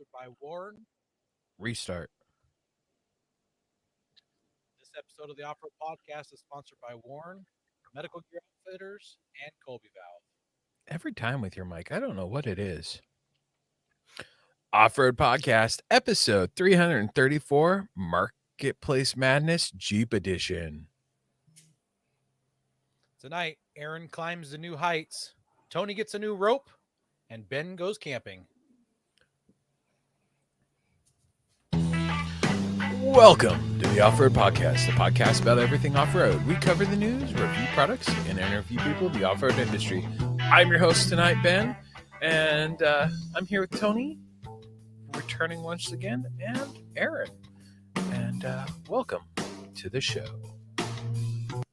sponsored by Warren. Restart. This episode of the Off-Road Podcast is sponsored by Warren, Medical Gear Outfitters, and Colby Valve. Every time with your mic, I don't know what it is. Off-Road Podcast, episode 334, Marketplace Madness, Jeep Edition. Tonight, Aaron climbs the new heights, Tony gets a new rope, and Ben goes camping. Welcome to the Off-Road Podcast, the podcast about everything off-road. We cover the news, review products, and interview people in the off-road industry. I'm your host tonight, Ben, and I'm here with Tony, returning once again, and Aaron. And welcome to the show. I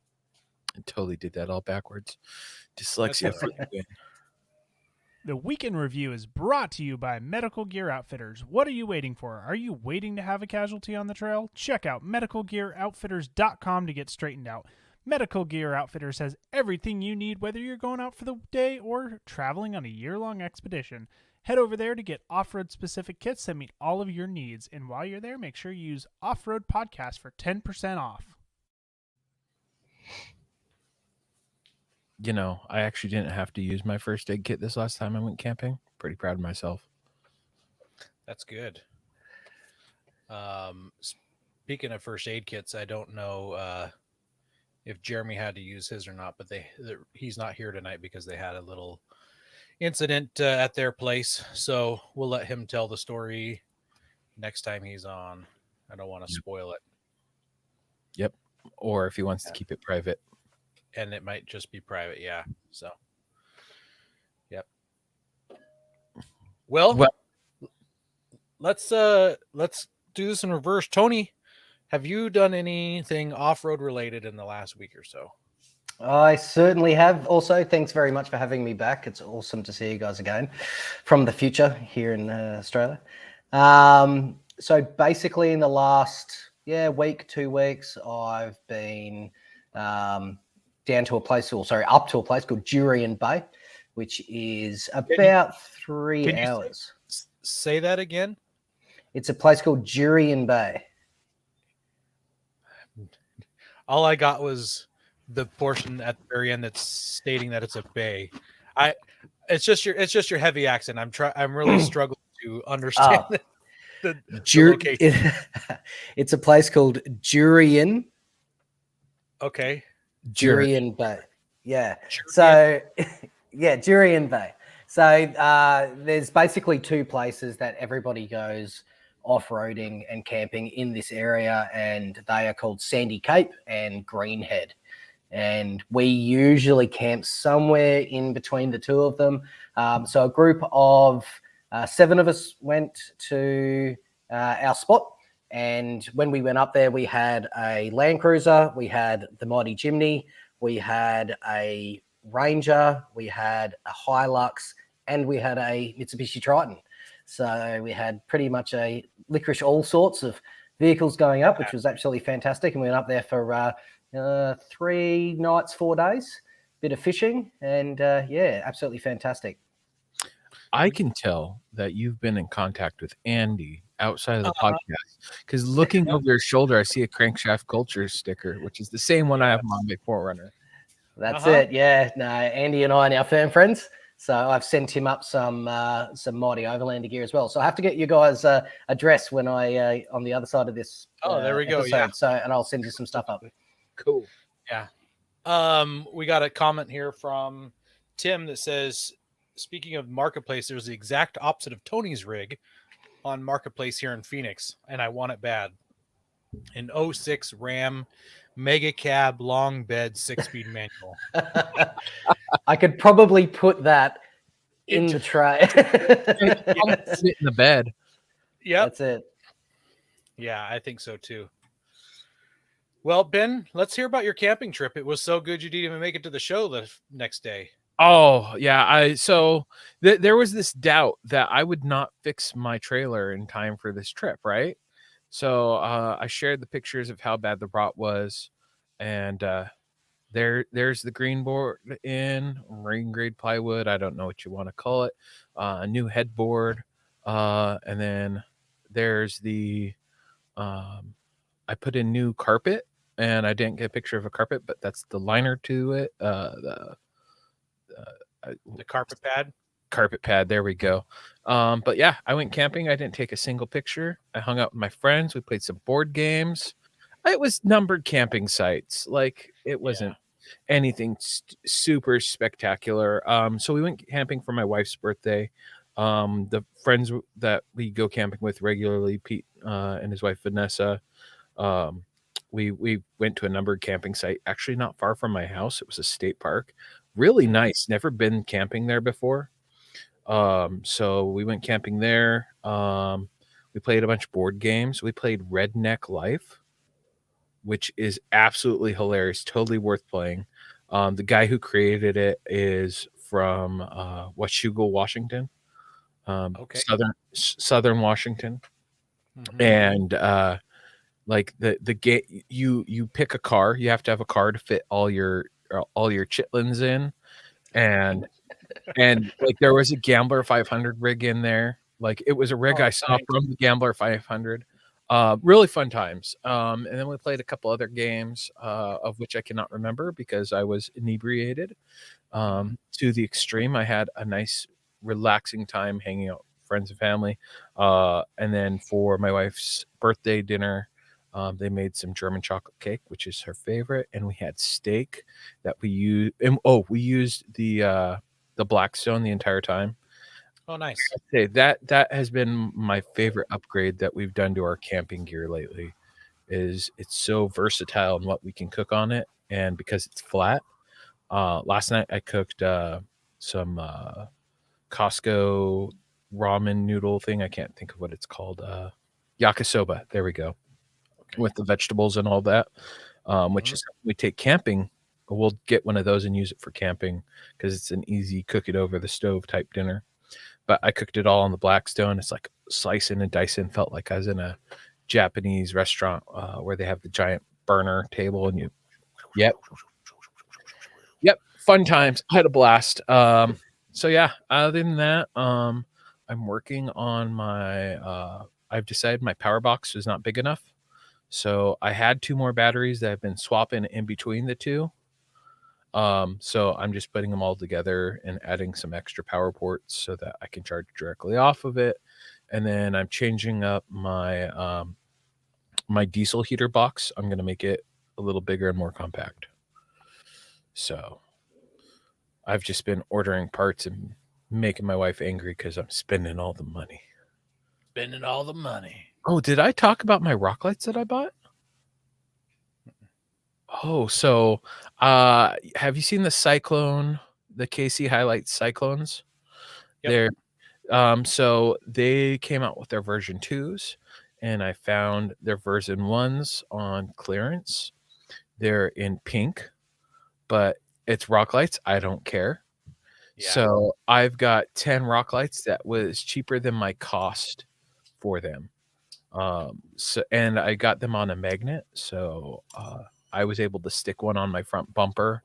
totally did that all backwards. Dyslexia for the win. The Weekend Review is brought to you by Medical Gear Outfitters. What are you waiting for? Are you waiting to have a casualty on the trail? Check out medicalgearoutfitters.com to get straightened out. Medical Gear Outfitters has everything you need, whether you're going out for the day or traveling on a year-long expedition. Head over there to get off-road specific kits that meet all of your needs. And while you're there, make sure you use Off-Road Podcast for 10% off. You know, I actually didn't have to use my first aid kit this last time I went camping. Pretty proud of myself. That's good. Speaking of first aid kits, I don't know if Jeremy had to use his or not, but he's not here tonight because they had a little incident at their place. So we'll let him tell the story next time he's on. I don't want to spoil it. Yep. Or if he wants to keep it private. And it might just be private, yeah. So, yep. Well, let's do this in reverse. Tony, have you done anything off-road related in the last week or so? I certainly have. Also, thanks very much for having me back. It's awesome to see you guys again from the future here in Australia. So basically, in the last week, 2 weeks, I've been up to a place called Jurien Bay, which is about 3 hours. Say that again? It's a place called Jurien Bay. All I got was the portion at the very end that's stating that it's a bay. It's just your heavy accent. I'm really struggling to understand the location. It's a place called Jurien. Okay. Jurien Bay. Yeah. So, Jurien Bay. So there's basically two places that everybody goes off-roading and camping in this area, and they are called Sandy Cape and Greenhead. And we usually camp somewhere in between the two of them. So a group of 7 of us went to our spot. And when we went up there, we had a Land Cruiser, we had the Mighty Jimny, we had a Ranger, we had a Hilux, and we had a Mitsubishi Triton. So we had pretty much a licorice all sorts of vehicles going up, which was absolutely fantastic. And we went up there for 3 nights, 4 days, bit of fishing, and absolutely fantastic. I can tell that you've been in contact with Andy outside of the podcast, because looking over your shoulder, I see a Crankshaft Culture sticker, which is the same one I have on my Forerunner. That's it. Yeah. No, Andy and I are now firm friends. So I've sent him up some Mighty Overlander gear as well. So I have to get you guys address when I on the other side of this. There we go. Episode. Yeah. So and I'll send you some stuff up. Cool. Yeah. We got a comment here from Tim that says, speaking of Marketplace, there's the exact opposite of Tony's rig on Marketplace here in Phoenix, and I want it bad. An 06 Ram Mega Cab long bed 6-speed manual. I could probably put that in the tray. Sit in the bed. Yeah, that's it. Yeah, I think so too. Well, Ben, let's hear about your camping trip. It was so good you didn't even make it to the show the next day. Oh, yeah. There was this doubt that I would not fix my trailer in time for this trip, right? So I shared the pictures of how bad the rot was, and there's the green board in marine grade plywood. I don't know what you want to call it. A new headboard, And then there's the I put in new carpet, and I didn't get a picture of a carpet, but that's the liner to it. The carpet pad. Carpet pad. There we go. But yeah, I went camping. I didn't take a single picture. I hung out with my friends. We played some board games. It was numbered camping sites. Like it wasn't anything super spectacular. So we went camping for my wife's birthday. The friends that we go camping with regularly, Pete and his wife Vanessa, we went to a numbered camping site, actually not far from my house. It was a state park. Really nice. Never been camping there before. So we went camping there. We played a bunch of board games. We played Redneck Life, which is absolutely hilarious, totally worth playing. The guy who created it is from Washougal, Washington, southern Washington. Mhm. And like the game, you pick a car. You have to have a car to fit all your chitlins in, and like there was a Gambler 500 rig in there. Like it was a rig I saw from the Gambler 500. Really fun times. And then we played a couple other games, of which I cannot remember because I was inebriated to the extreme. I had a nice, relaxing time hanging out with friends and family. And then for my wife's birthday dinner, they made some German chocolate cake, which is her favorite, and we had steak that we used. We used the Blackstone the entire time. Oh, nice. Okay, that has been my favorite upgrade that we've done to our camping gear lately. Is it's so versatile in what we can cook on it, and because it's flat. Last night I cooked some Costco ramen noodle thing. I can't think of what it's called. Yakisoba. There we go. Okay. With the vegetables and all that, which is we take camping. We'll get one of those and use it for camping because it's an easy cook it over the stove type dinner. But I cooked it all on the Blackstone. It's like slicing and dicing. Felt like I was in a Japanese restaurant where they have the giant burner table and yep, fun times. I had a blast. So yeah, other than that, I'm working on my. I've decided my power box is not big enough, so I had 2 more batteries that I've been swapping in between the 2. So I'm just putting them all together and adding some extra power ports so that I can charge directly off of it. And then I'm changing up my my diesel heater box. I'm going to make it a little bigger and more compact. So I've just been ordering parts and making my wife angry because I'm spending all the money. Oh, did I talk about my rock lights that I bought? Oh, so have you seen the Cyclone, the KC Highlight Cyclones? Yep. So they came out with their version 2s, and I found their version 1s on clearance. They're in pink, but it's rock lights. I don't care. Yeah. So I've got 10 rock lights that was cheaper than my cost for them. And I got them on a magnet, so I was able to stick one on my front bumper,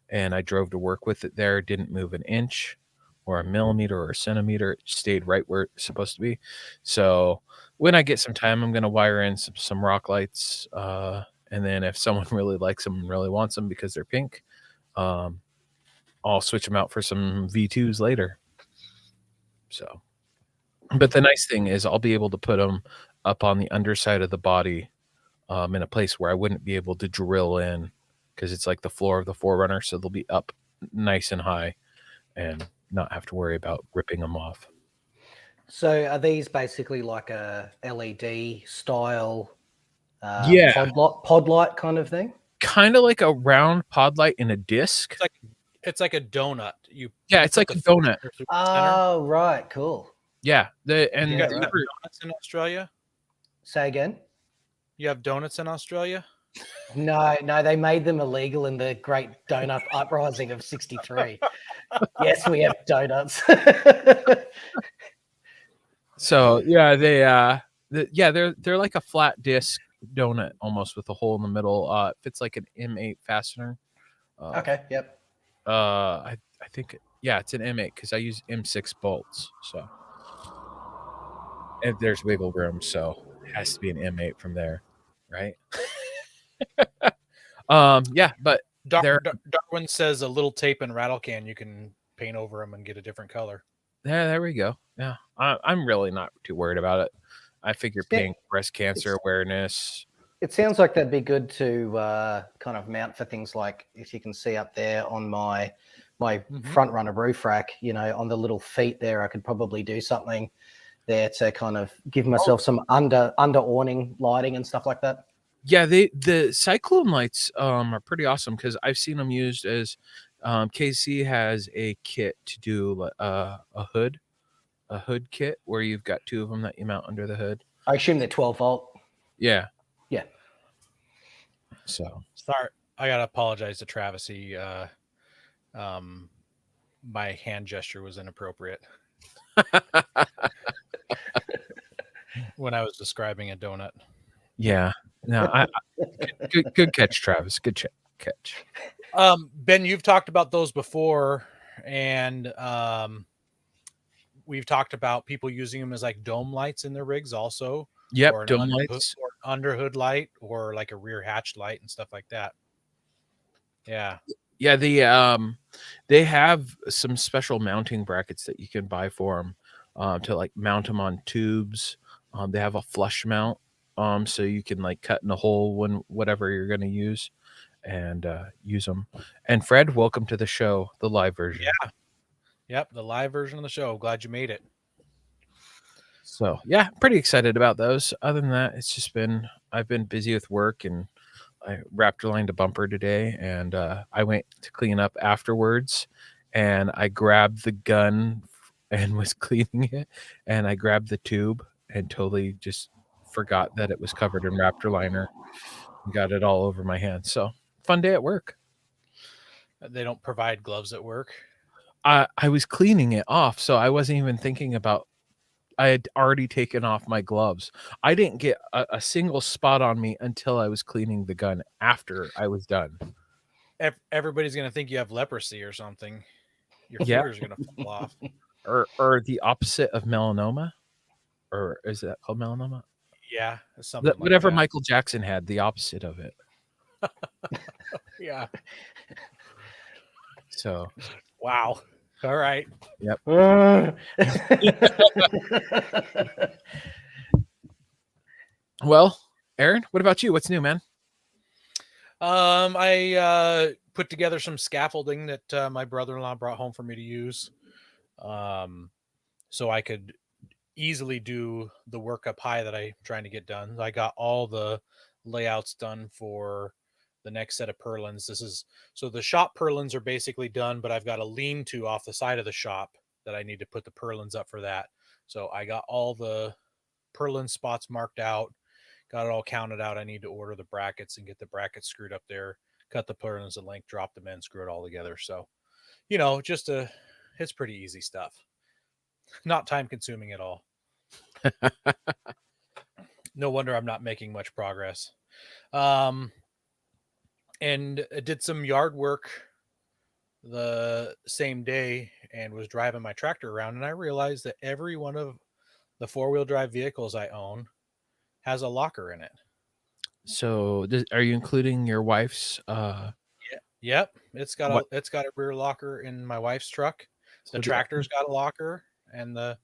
and I drove to work with it there. Didn't move an inch or a millimeter or a centimeter. It stayed right where it's supposed to be. So when I get some time, I'm going to wire in some rock lights. And then if someone really likes them and really wants them because they're pink, I'll switch them out for some V2s later. So, but the nice thing is I'll be able to put them up on the underside of the body in a place where I wouldn't be able to drill in because it's like the floor of the 4Runner. So they'll be up nice and high and not have to worry about ripping them off. So are these basically like a LED style pod light kind of thing? Kind of like a round pod light in a disc. It's like a donut. It's like a donut. Oh, right. Cool. Yeah. You got donuts in Australia? Say again? You have donuts in Australia? No, they made them illegal in the Great Donut Uprising of '63. Yes, we have donuts. So yeah, they're like a flat disc donut almost with a hole in the middle. It fits like an M8 fastener. Okay. Yep. I think it's an M8 because I use M6 bolts. So if there's wiggle room, so it has to be an M8 from there, right? Yeah, but Darwin says a little tape and rattle can you can paint over them and get a different color. there we go. Yeah, I'm really not too worried about it. I figure pink, breast cancer awareness. It sounds like that'd be good to kind of mount for things like, if you can see up there on my front runner roof rack, on the little feet there, I could probably do something there to kind of give myself some under awning lighting and stuff like that. Yeah, the Cyclone Lights are pretty awesome because I've seen them used as KC has a kit to do a hood kit where you've got two of them that you mount under the hood. I assume they're 12 volt. Yeah. Yeah. So sorry, I gotta apologize to Travis. My hand gesture was inappropriate when I was describing a donut. Yeah. No, good catch, Travis. Good catch. Ben, you've talked about those before, and we've talked about people using them as like dome lights in their rigs also. Yep, or dome lights, or under hood light, or like a rear hatch light and stuff like that. Yeah. Yeah, they have some special mounting brackets that you can buy for them to like mount them on tubes. They have a flush mount, so you can like cut in a hole when whatever you're going to use and use them. And Fred, welcome to the show, the live version. Yeah. Yep, the live version of the show. Glad you made it. So yeah, pretty excited about those. Other than that, it's just I've been busy with work, and I raptor lined a bumper today, and I went to clean up afterwards, and I grabbed the gun and was cleaning it, and I grabbed the tube and totally just forgot that it was covered in raptor liner and got it all over my hand. So fun day at work. They don't provide gloves at work. I was cleaning it off, so I wasn't even thinking about. I had already taken off my gloves. I didn't get a single spot on me until I was cleaning the gun after I was done. Everybody's going to think you have leprosy or something. Your fingers are going to fall off. Or the opposite of melanoma? Or is that called melanoma? Yeah. Something whatever like that. Michael Jackson had, the opposite of it. Yeah. So. Wow. All right. Yep. Well, Aaron, what about you? What's new, man? I put together some scaffolding that my brother-in-law brought home for me to use, so I could easily do the work up high that I'm trying to get done. I got all the layouts done for the next set of purlins. So the shop purlins are basically done, but I've got a lean-to off the side of the shop that I need to put the purlins up for that. So I got all the purlin spots marked out, got it all counted out. I need to order the brackets and get the brackets screwed up there, cut the purlins in length, drop them in, screw it all together. So, it's pretty easy stuff. Not time consuming at all. No wonder I'm not making much progress. And I did some yard work the same day and was driving my tractor around, and I realized that every one of the 4-wheel drive vehicles I own has a locker in it. So are you including your wife's Yep. It's got a rear locker in my wife's truck. The tractor's got a locker, and the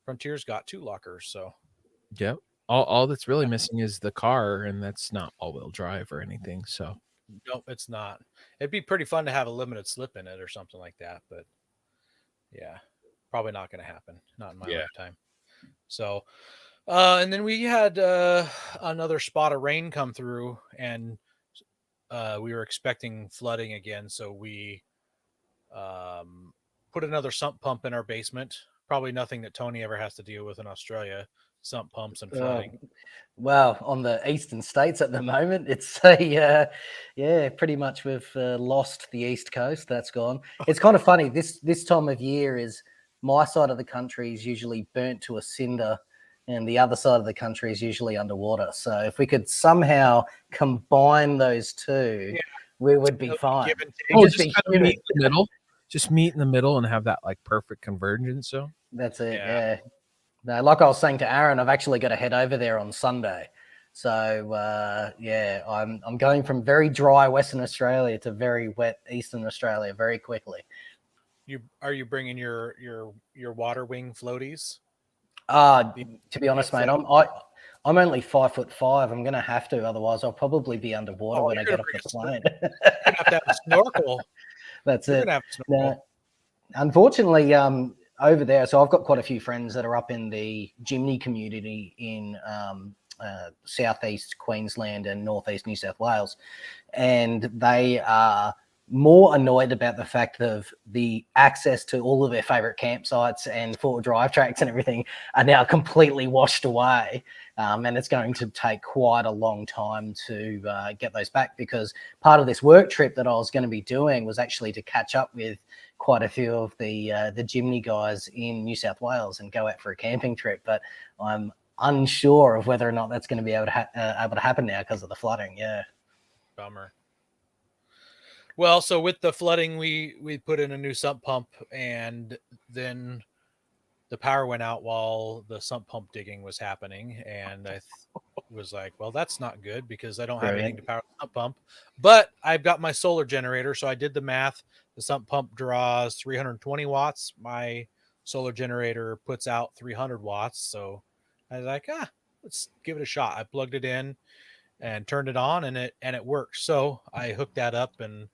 Frontier's got 2 lockers. So yep. All that's really missing is the car, and that's not all-wheel drive or anything. So nope, it's not. It'd be pretty fun to have a limited slip in it or something like that, but yeah, probably not going to happen. Not in my lifetime. So, and then we had another spot of rain come through, and we were expecting flooding again. So we put another sump pump in our basement. Probably nothing that Tony ever has to deal with in Australia. Sump pumps and flooding. Well, on the eastern states at the moment, it's pretty much we've lost the east coast. That's gone. It's kind of funny. This time of year is my side of the country is usually burnt to a cinder, and the other side of the country is usually underwater. So if we could somehow combine those two, we would be fine. Just meet in the middle. Just meet in the middle and have that like perfect convergence. So that's it. Yeah. No, like I was saying to Aaron, I've actually got to head over there on Sunday. So yeah, I'm going from very dry Western Australia to very wet Eastern Australia very quickly. Are you bringing your water wing floaties? To be honest, mate, I'm only 5'5". I'm gonna have to, otherwise I'll probably be underwater when I get off the plane. You're gonna have to have a snorkel. That's You're it. gonna have a snorkel. No, unfortunately, over there, so I've got quite a few friends that are up in the Jimny community in southeast Queensland and northeast New South Wales, and they are more annoyed about the fact of the access to all of their favorite campsites and four drive tracks and everything are now completely washed away. And it's going to take quite a long time to get those back, because part of this work trip that I was going to be doing was actually to catch up with quite a few of the Jimny guys in New South Wales and go out for a camping trip. But I'm unsure of whether or not that's going to be able to happen now because of the flooding. Yeah. Bummer. Well, so with the flooding, we put in a new sump pump, and then the power went out while the sump pump digging was happening, and I was like, well, that's not good because I don't have anything to power the sump pump. But I've got my solar generator, so I did the math. The sump pump draws 320 watts. My solar generator puts out 300 watts. So I was like, let's give it a shot. I plugged it in and turned it on, and it worked. So I hooked that up and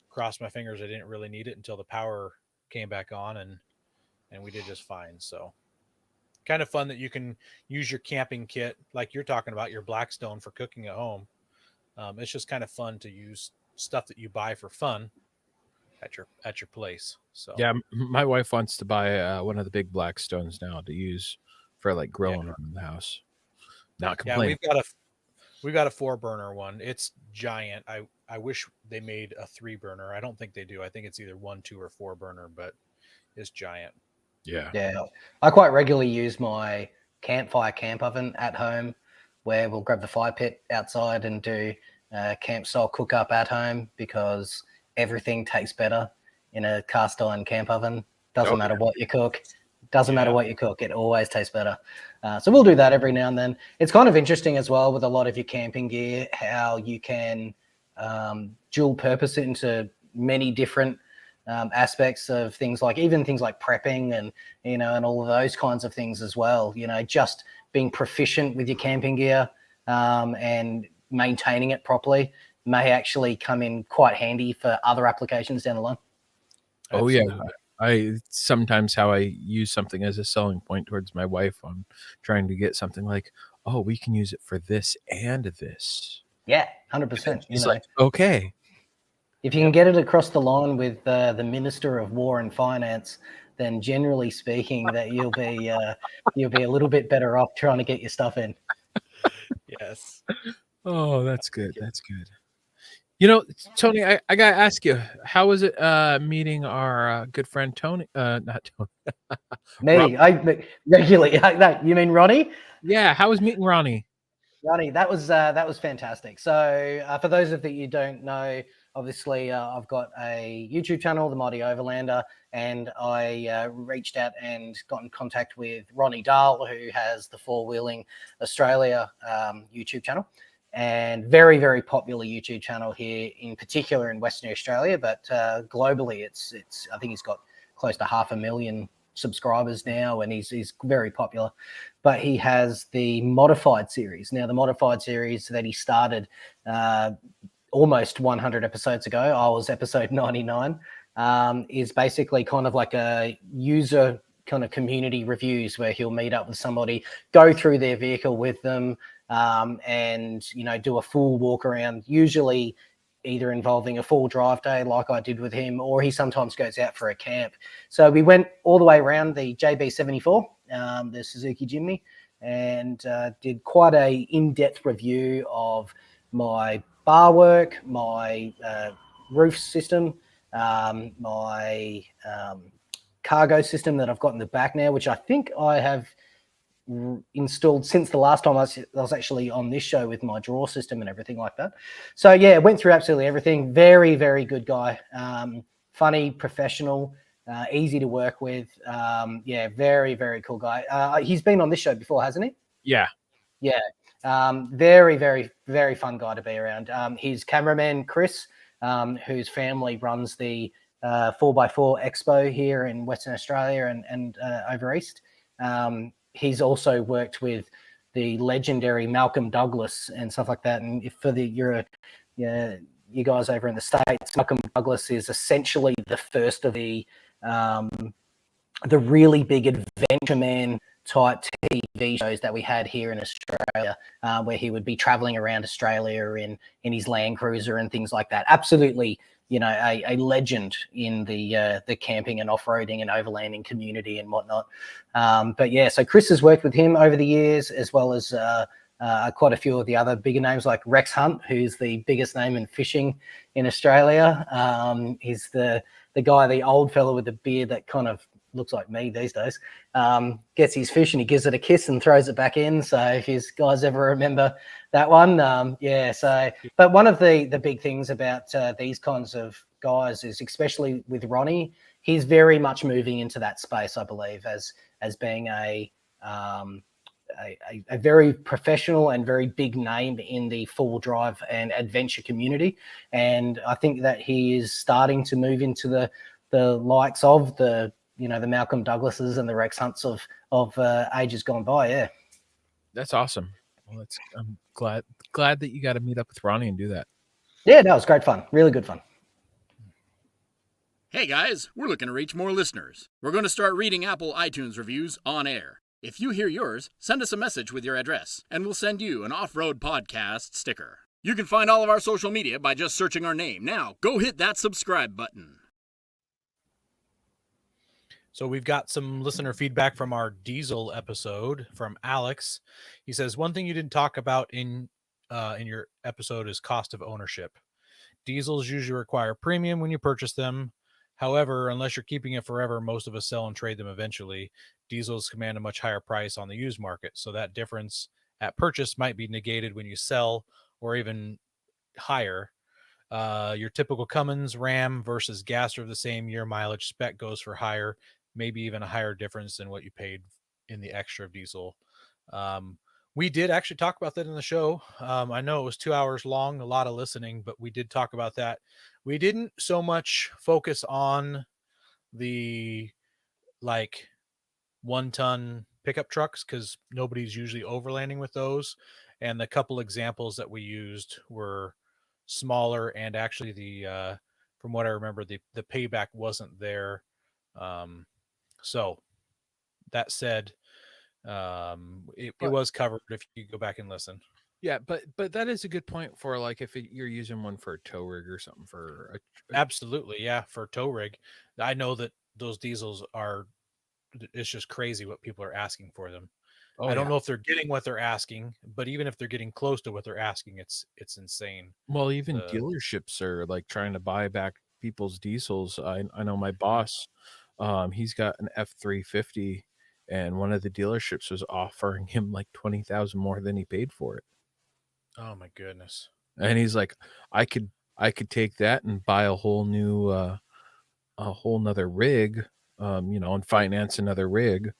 crossed my fingers I didn't really need it until the power came back on, and we did just fine. So kind of fun that you can use your camping kit like you're talking about, your Blackstone, for cooking at home. It's just kind of fun to use stuff that you buy for fun at your place. So Yeah, my wife wants to buy one of the big Blackstones now to use for like grilling around the house. Not complaining. Yeah, we've got a 4-burner one. It's giant. I wish they made a 3-burner. I don't think they do. I think it's either 1, 2, or 4-burner, but it's giant. Yeah. I quite regularly use my campfire camp oven at home, where we'll grab the fire pit outside and do camp style cook up at home, because everything tastes better in a cast iron camp oven. Doesn't matter what you cook. Doesn't matter what you cook. It always tastes better. So we'll do that every now and then. It's kind of interesting as well with a lot of your camping gear, how you can dual purpose it into many different aspects of things, like even things like prepping and, and all of those kinds of things as well. Just being proficient with your camping gear and maintaining it properly may actually come in quite handy for other applications down the line. Absolutely. Oh yeah. I sometimes how I use something as a selling point towards my wife on trying to get something like, oh, we can use it for this and this. Yeah, 100%. She's like, okay. If you can get it across the line with the Minister of War and Finance, then generally speaking, that you'll be a little bit better off trying to get your stuff in. Yes. Oh, that's good. That's good. Tony, I gotta ask you, how was it meeting our good friend Tony? Not Tony. Me, I regularly. You mean Ronnie? Yeah, how was meeting Ronnie? Ronnie, that was fantastic. So for those of you don't know, obviously I've got a YouTube channel, The Mighty Overlander, and I reached out and got in contact with Ronnie Dahl, who has the Four Wheeling Australia YouTube channel. And very, very popular YouTube channel here, in particular in Western Australia, but globally, it's. I think he's got close to 500,000 subscribers now, and he's very popular. But he has the modified series. Now, the modified series that he started almost 100 episodes ago, I was episode 99, is basically kind of like a user kind of community reviews, where he'll meet up with somebody, go through their vehicle with them, and do a full walk around, usually either involving a full drive day like I did with him, or he sometimes goes out for a camp. So we went all the way around the JB74, the Suzuki Jimny, and did quite a in-depth review of my bar work, my roof system, my cargo system that I've got in the back now, which I think I have installed since the last time I was actually on this show, with my drawer system and everything like that. So yeah, went through absolutely everything. Very, very good guy. Funny, professional, easy to work with. Very, very cool guy. He's been on this show before, hasn't he? Yeah. Yeah. Very, very, very fun guy to be around. His cameraman, Chris, whose family runs the 4x4 Expo here in Western Australia and over East. He's also worked with the legendary Malcolm Douglas and stuff like that. And you guys over in the States, Malcolm Douglas is essentially the first of the really big adventure man type TV shows that we had here in Australia, where he would be traveling around Australia in his Land Cruiser and things like that. Absolutely, a legend in the camping and off-roading and overlanding community and whatnot. So Chris has worked with him over the years, as well as quite a few of the other bigger names like Rex Hunt, who's the biggest name in fishing in Australia. He's the guy, the old fella with the beard that kind of looks like me these days, gets his fish and he gives it a kiss and throws it back in. So if you guys ever remember that one, but one of the big things about these kinds of guys is, especially with Ronnie, he's very much moving into that space, I believe, as being a very professional and very big name in the full drive and adventure community. And I think that he is starting to move into the likes of the Malcolm Douglases and the Rex Hunts of ages gone by. Yeah. That's awesome. Well, I'm glad that you got to meet up with Ronnie and do that. Yeah, no, it was great fun. Really good fun. Hey guys, we're looking to reach more listeners. We're going to start reading Apple iTunes reviews on air. If you hear yours, send us a message with your address, and we'll send you an Off-Road Podcast sticker. You can find all of our social media by just searching our name. Now, go hit that subscribe button. So we've got some listener feedback from our diesel episode from Alex. He says, one thing you didn't talk about in your episode is cost of ownership. Diesels usually require premium when you purchase them. However, unless you're keeping it forever, most of us sell and trade them eventually. Diesels command a much higher price on the used market. So that difference at purchase might be negated when you sell, or even higher. Your typical Cummins, Ram versus gas are the same year mileage. Spec goes for higher, maybe even a higher difference than what you paid in the extra of diesel. We did actually talk about that in the show. I know it was 2 hours long, a lot of listening, but we did talk about that. We didn't so much focus on the 1-ton pickup trucks, because nobody's usually overlanding with those. And the couple examples that we used were smaller, and actually from what I remember, the payback wasn't there. So that said, it was covered if you go back and listen. Yeah, but that is a good point for if you're using one for a tow rig or something for Absolutely, yeah, for a tow rig. I know that those diesels it's just crazy what people are asking for them. I don't know if they're getting what they're asking, but even if they're getting close to what they're asking, it's insane. Well, even dealerships are trying to buy back people's diesels. I know my boss, he's got an F-350, and one of the dealerships was offering him $20,000 more than he paid for it. Oh my goodness! And he's like, I could take that and buy a whole nother rig, and finance another rig,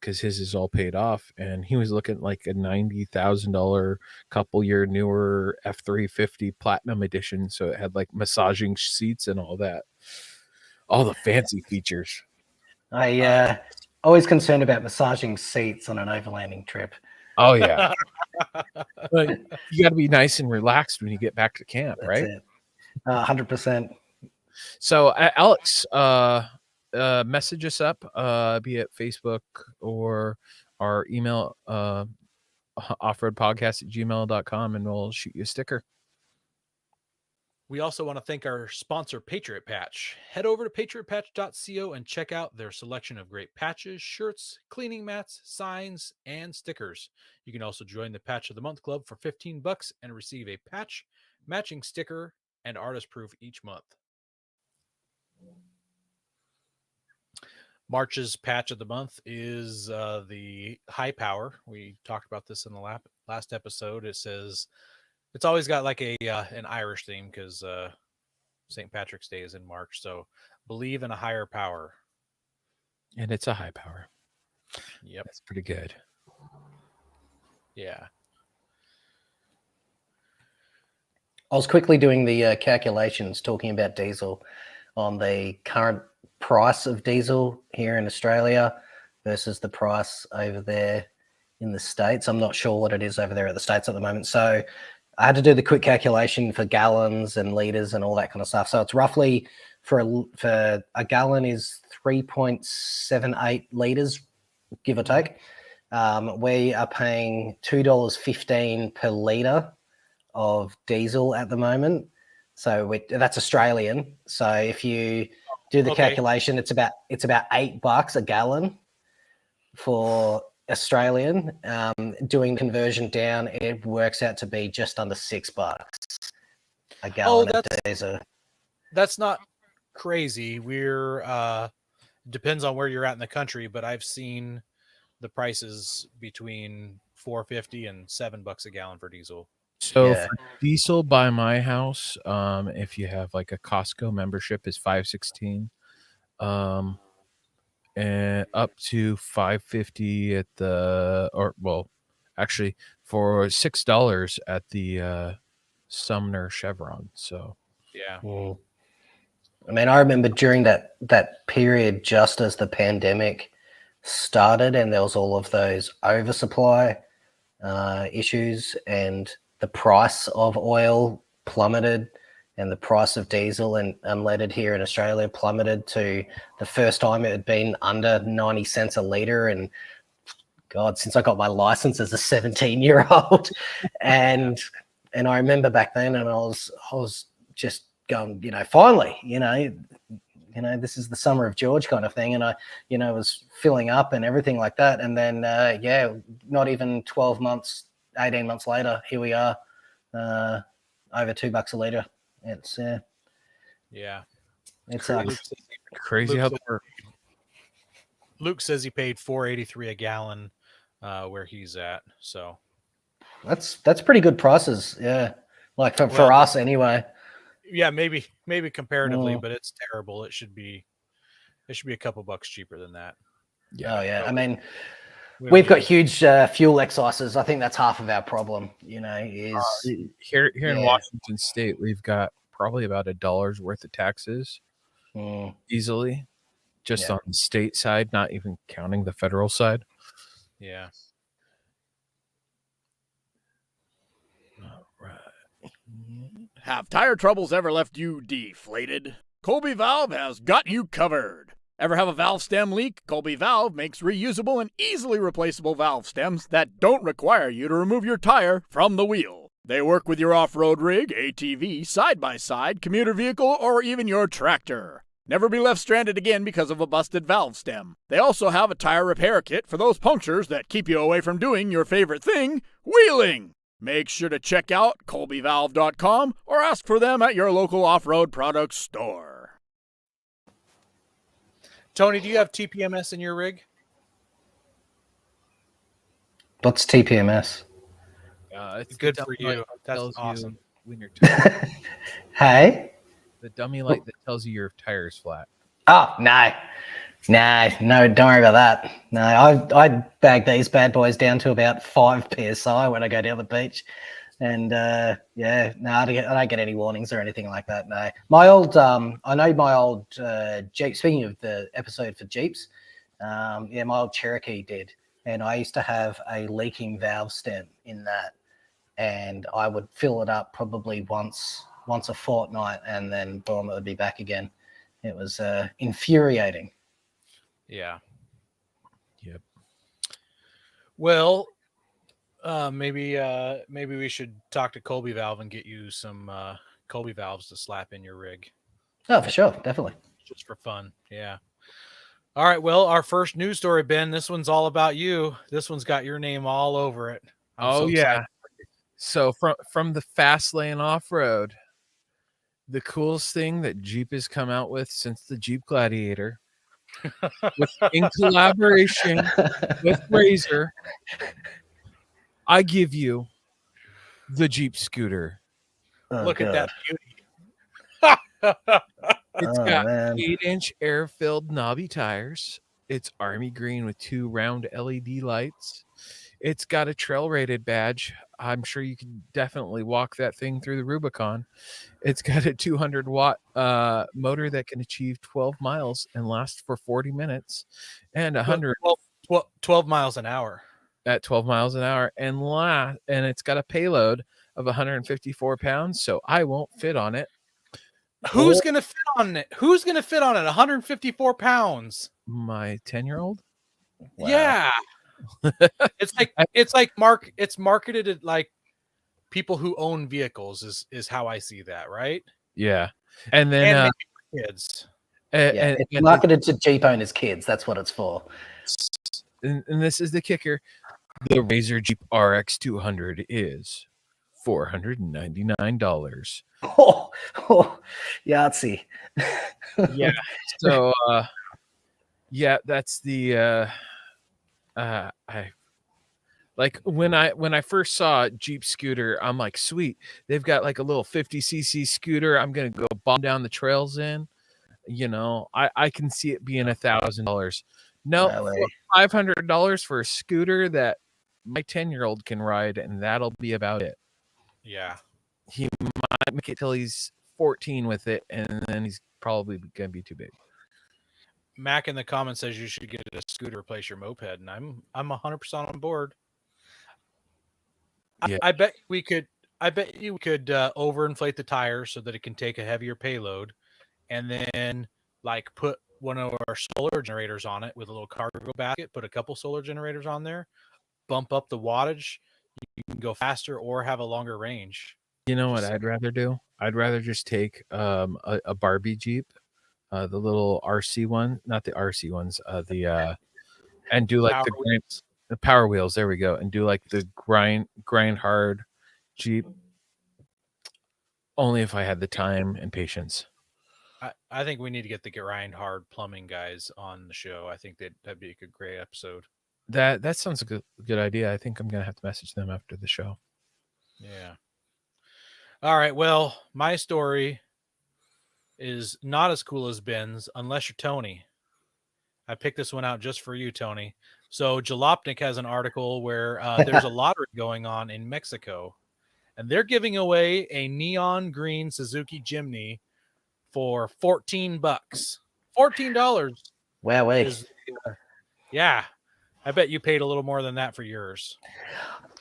because his is all paid off. And he was looking at a $90,000 couple year newer F-350 Platinum Edition, so it had massaging seats and all that, all the fancy features. I always concerned about massaging seats on an overlanding trip. Oh yeah. But you got to be nice and relaxed when you get back to camp. That's right? it. 100%. So Alex, message us up, be it Facebook or our email, offroadpodcast@gmail.com, and we'll shoot you a sticker. We also want to thank our sponsor, Patriot Patch. Head over to patriotpatch.co and check out their selection of great patches, shirts, cleaning mats, signs, and stickers. You can also join the Patch of the Month Club for $15 and receive a patch, matching sticker, and artist proof each month. March's Patch of the Month is the High Power. We talked about this in the last episode. It says it's always got an Irish theme, because St. Patrick's Day is in March. So believe in a higher power. And it's a high power. Yep. That's pretty good. Yeah. I was quickly doing the calculations talking about diesel on the current price of diesel here in Australia versus the price over there in the States. I'm not sure what it is over there at the States at the moment. So I had to do the quick calculation for gallons and liters and all that kind of stuff. So it's roughly for a gallon is 3.78 liters, give or take. We are paying $2.15 per liter of diesel at the moment. So that's Australian. So if you do the Okay. calculation, it's about $8 a gallon for Australian. Doing conversion down, it works out to be just under $6 a gallon of diesel. That's not crazy. We're depends on where you're at in the country, but I've seen the prices between $4.50 and $7 a gallon for diesel. So for diesel by my house, if you have like a Costco membership, is $5.16, and up to $5.50 at actually for $6 at the Sumner Chevron. So yeah. I mean, I remember during that period, just as the pandemic started, and there was all of those oversupply issues, and the price of oil plummeted, and the price of diesel and unleaded here in Australia plummeted to the first time it had been under 90 cents a litre. And God, since I got my license as a 17-year-old, and I remember back then, and I was just going, finally, this is the summer of George kind of thing. And I, was filling up and everything like that. And then, not even 12 months, 18 months later, here we are, over $2 a litre. It's, yeah. It's crazy how that works. Luke says he paid $4.83 a gallon where he's at. So that's pretty good prices. Yeah. Like for us anyway. Yeah, maybe comparatively, but it's terrible. It should be a couple bucks cheaper than that. Yeah. Oh yeah. I mean, we've got huge fuel excises. I think that's half of our problem. Is here in Washington State, we've got probably about $1 worth of taxes easily, just on the state side, not even counting the federal side. Yeah. All right. Have tire troubles ever left you deflated? Colby Valve has got you covered. Ever have a valve stem leak? Colby Valve makes reusable and easily replaceable valve stems that don't require you to remove your tire from the wheel. They work with your off-road rig, ATV, side-by-side, commuter vehicle, or even your tractor. Never be left stranded again because of a busted valve stem. They also have a tire repair kit for those punctures that keep you away from doing your favorite thing, wheeling. Make sure to check out colbyvalve.com or ask for them at your local off-road products store. Tony, do you have TPMS in your rig? What's TPMS? It's good for you. That's awesome. Hey? The dummy light that tells you your tire's flat. Oh, no, don't worry about that. No, I bag these bad boys down to about 5 PSI when I go down the beach. And I don't get any warnings or anything like that. No, my old, I know my old Jeep. Speaking of the episode for Jeeps, my old Cherokee did, and I used to have a leaking valve stem in that, and I would fill it up probably once a fortnight, and then boom, it would be back again. It was infuriating. Yeah. Yep. Well, maybe we should talk to Colby Valve and get you some Colby valves to slap in your rig. Oh, for sure, definitely. Just for fun, yeah. All right, well, our first news story, Ben. This one's all about you. This one's got your name all over it. I'm so excited. So from the fast lane off road, the coolest thing that Jeep has come out with since the Jeep Gladiator, in collaboration with Razor, I give you the Jeep Scooter. Look at that beauty. It's got 8-inch air-filled knobby tires. It's army green with 2 round LED lights. It's got a trail rated badge. I'm sure you can definitely walk that thing through the Rubicon. It's got a 200 watt motor that can achieve 12 miles and last for 40 minutes, and 100 12 miles an hour. at 12 miles an hour, and it's got a payload of 154 pounds, so I won't fit on it. Who's going to fit on it? Who's going to fit on it? 154 pounds. My 10-year-old? Wow. Yeah. It's marketed at like people who own vehicles is how I see that, right? Yeah. And then and maybe kids. Yeah, it's marketed to Jeep owners' kids. That's what it's for. And this is the kicker. The Razor Jeep RX 200 is $499. Yahtzee. Yeah. So yeah, that's the I like when I first saw Jeep scooter, I'm like, sweet. They've got like a little 50cc scooter. I'm gonna go bomb down the trails in. You know, I can see it being $1,000. No, $500 for a scooter that my 10-year-old can ride, and that'll be about it. Yeah. He might make it till he's 14 with it, and then he's probably gonna be too big. Mac in the comments says you should get a scooter to replace your moped, and I'm 100% on board. Yeah. I bet you could overinflate the tires so that it can take a heavier payload, and then like put one of our solar generators on it with a little cargo basket, put a couple solar generators on there, bump up the wattage. You can go faster or have a longer range. You know what I'd rather do? I'd rather just take a Barbie Jeep, the little RC one, not the RC ones, and do like the Power Wheels. There we go, and do like the grind hard Jeep. Only if I had the time and patience. I think we need to get the grind hard plumbing guys on the show. I think that'd be a great episode. That sounds like a good idea. I think I'm gonna have to message them after the show. Yeah. All right. Well, my story is not as cool as Ben's, unless you're Tony. I picked this one out just for you, Tony. So Jalopnik has an article where there's a lottery going on in Mexico, and they're giving away a neon green Suzuki Jimny for $14. $14. Wow, yeah. I bet you paid a little more than that for yours.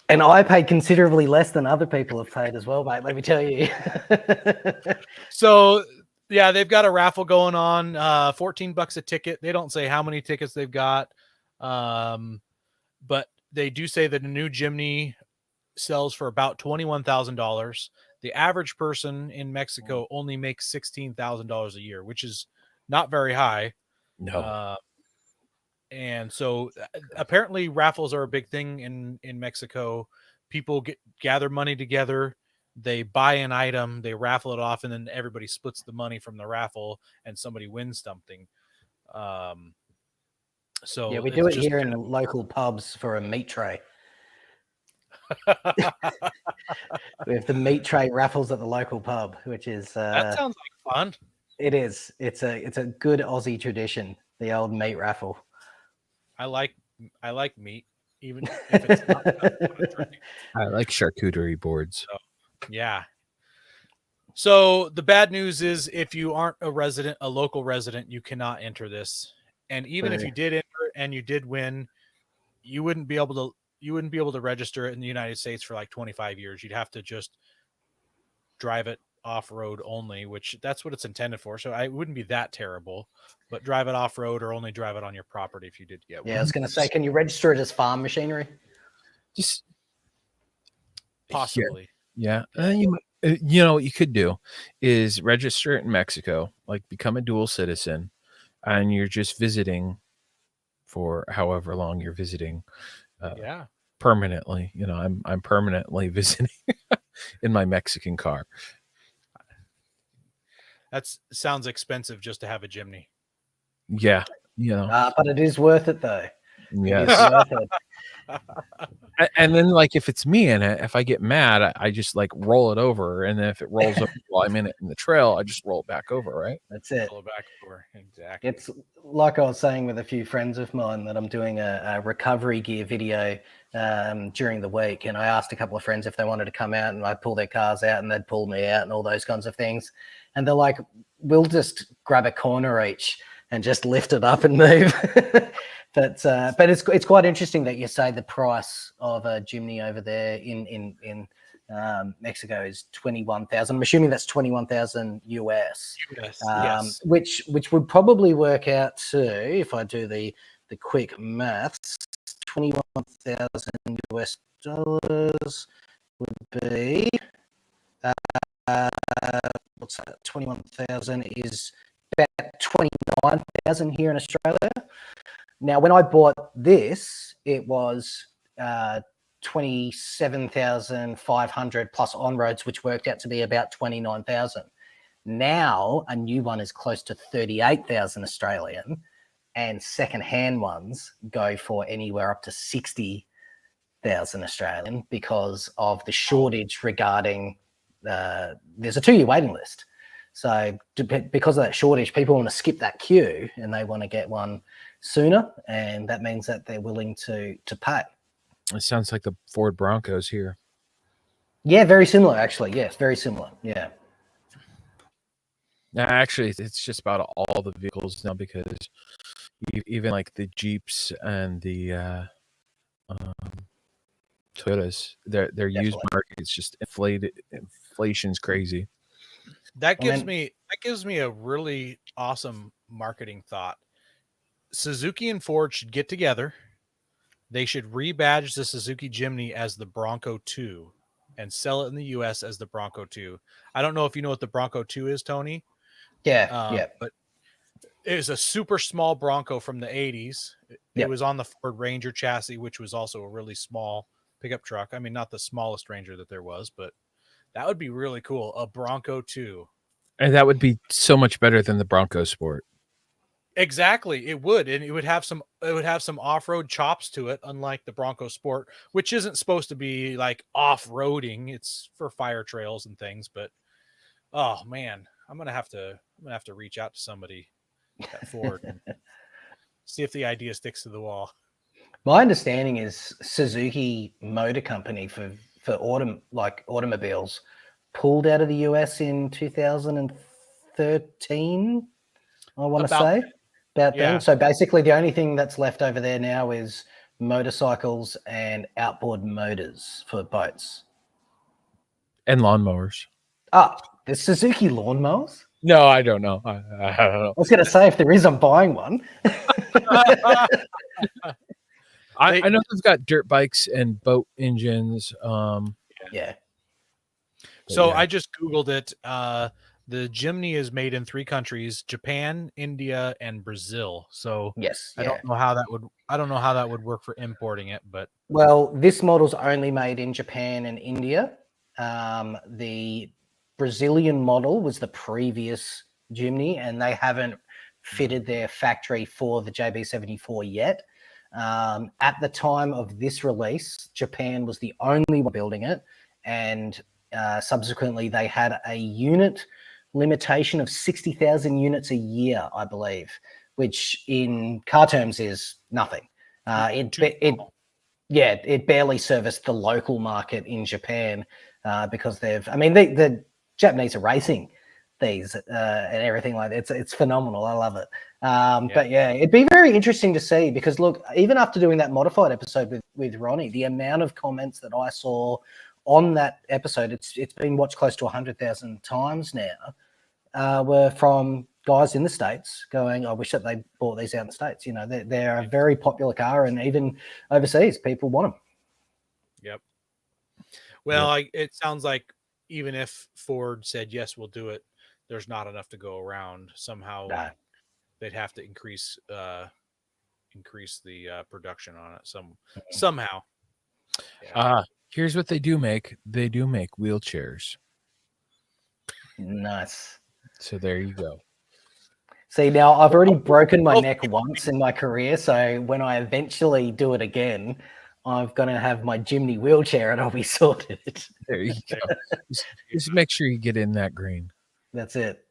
And I paid considerably less than other people have paid as well, mate. Let me tell you. So, yeah, they've got a raffle going on. $14 a ticket. They don't say how many tickets they've got, but they do say that a new Jimny sells for about $21,000. The average person in Mexico only makes $16,000 a year, which is not very high. No. And so apparently raffles are a big thing in Mexico. People gather money together. They buy an item, they raffle it off, and then everybody splits the money from the raffle and somebody wins something. So yeah, we do it here in local pubs for a meat tray. We have the meat tray raffles at the local pub, which is that sounds like fun. It is. It's a good Aussie tradition, the old meat raffle. I like meat, even if it's not I like charcuterie boards. So, yeah. So the bad news is if you aren't a local resident, you cannot enter this. And even if you did enter and you did win, you wouldn't be able to register it in the United States for like 25 years. You'd have to just drive it off-road only, which that's what it's intended for. So it wouldn't be that terrible, but drive it off-road or only drive it on your property if you did get one. Yeah, I was going to say, can you register it as farm machinery? Just possibly. Yeah. You know what you could do is register it in Mexico, like become a dual citizen, and you're just visiting for however long you're visiting. Permanently. You know, I'm permanently visiting in my Mexican car. That sounds expensive just to have a Jimny. Yeah, you know. But it is worth it, though. Yes. And then, like, if it's me in it, if I get mad, I just like roll it over, and then if it rolls over while I'm in it in the trail, I just roll it back over, right? That's it. Pull it back over. Exactly. It's like I was saying with a few friends of mine that I'm doing a recovery gear video during the week, and I asked a couple of friends if they wanted to come out, and I'd pull their cars out, and they'd pull me out, and all those kinds of things. And they're like, "We'll just grab a corner each and just lift it up and move." But it's quite interesting that you say the price of a Jimny over there in Mexico is 21,000. I'm assuming that's 21,000 US. Yes. Which would probably work out to, if I do the quick maths, 21,000 US dollars would be what's that? 21,000 is about 29,000 here in Australia. Now, when I bought this, it was 27,500 plus on-roads, which worked out to be about 29,000. Now, a new one is close to 38,000 Australian, and second-hand ones go for anywhere up to 60,000 Australian because of the shortage regarding there's a 2-year waiting list. So because of that shortage, people want to skip that queue and they want to get one sooner, and that means that they're willing to pay. It sounds like the Ford Broncos here. Yeah, very similar, actually. Yes, very similar. Yeah. Actually, it's just about all the vehicles now, because even like the Jeeps and the Toyotas, their used market's just inflated. Inflation's crazy. That gives me a really awesome marketing thought. Suzuki and Ford should get together. They should rebadge the Suzuki Jimny as the Bronco 2 and sell it in the US as the Bronco 2. I don't know if you know what the Bronco 2 is, Tony. Yeah. But it was a super small Bronco from the 80s. It was on the Ford Ranger chassis, which was also a really small pickup truck. I mean, not the smallest Ranger that there was, but that would be really cool. A Bronco 2. And that would be so much better than the Bronco Sport. Exactly, it would, and it would have some off-road chops to it, unlike the Bronco Sport, which isn't supposed to be like off-roading. It's for fire trails and things. But oh man, I'm gonna have to reach out to somebody at Ford and see if the idea sticks to the wall. My understanding is Suzuki Motor Company for automobiles pulled out of the US in 2013. I want to say about then. So basically, the only thing that's left over there now is motorcycles and outboard motors for boats and lawnmowers. There's Suzuki lawnmowers? No, I don't know. I don't know. I was going to say, if there is, I'm buying one. I know they've got dirt bikes and boat engines. Yeah. So I just Googled it. The Jimny is made in 3 countries: Japan, India, and Brazil. So yes, I don't know how that would work for importing it, but this model's only made in Japan and India. The Brazilian model was the previous Jimny, and they haven't fitted their factory for the JB74 yet. At the time of this release, Japan was the only one building it, and subsequently they had a unit limitation of 60,000 units a year, I believe, which in car terms is nothing. It barely serviced the local market in Japan because the Japanese are racing these and everything like that. It's phenomenal. I love it. But it'd be very interesting to see, because look, even after doing that modified episode with Ronnie, the amount of comments that I saw on that episode, it's been watched close to 100,000 times now, were from guys in the States going, I wish that they bought these out in the States. You know, they're a very popular car, and even overseas, people want them. Yep. Well, it sounds like even if Ford said, yes, we'll do it, there's not enough to go around. Somehow they'd have to increase the production on it somehow. Here's what they do make. They do make wheelchairs. Nice. So there you go. See, now I've already broken my neck once in my career, so when I eventually do it again, I'm going to have my Jimny wheelchair and I'll be sorted. There you go. Just make sure you get in that green. That's it.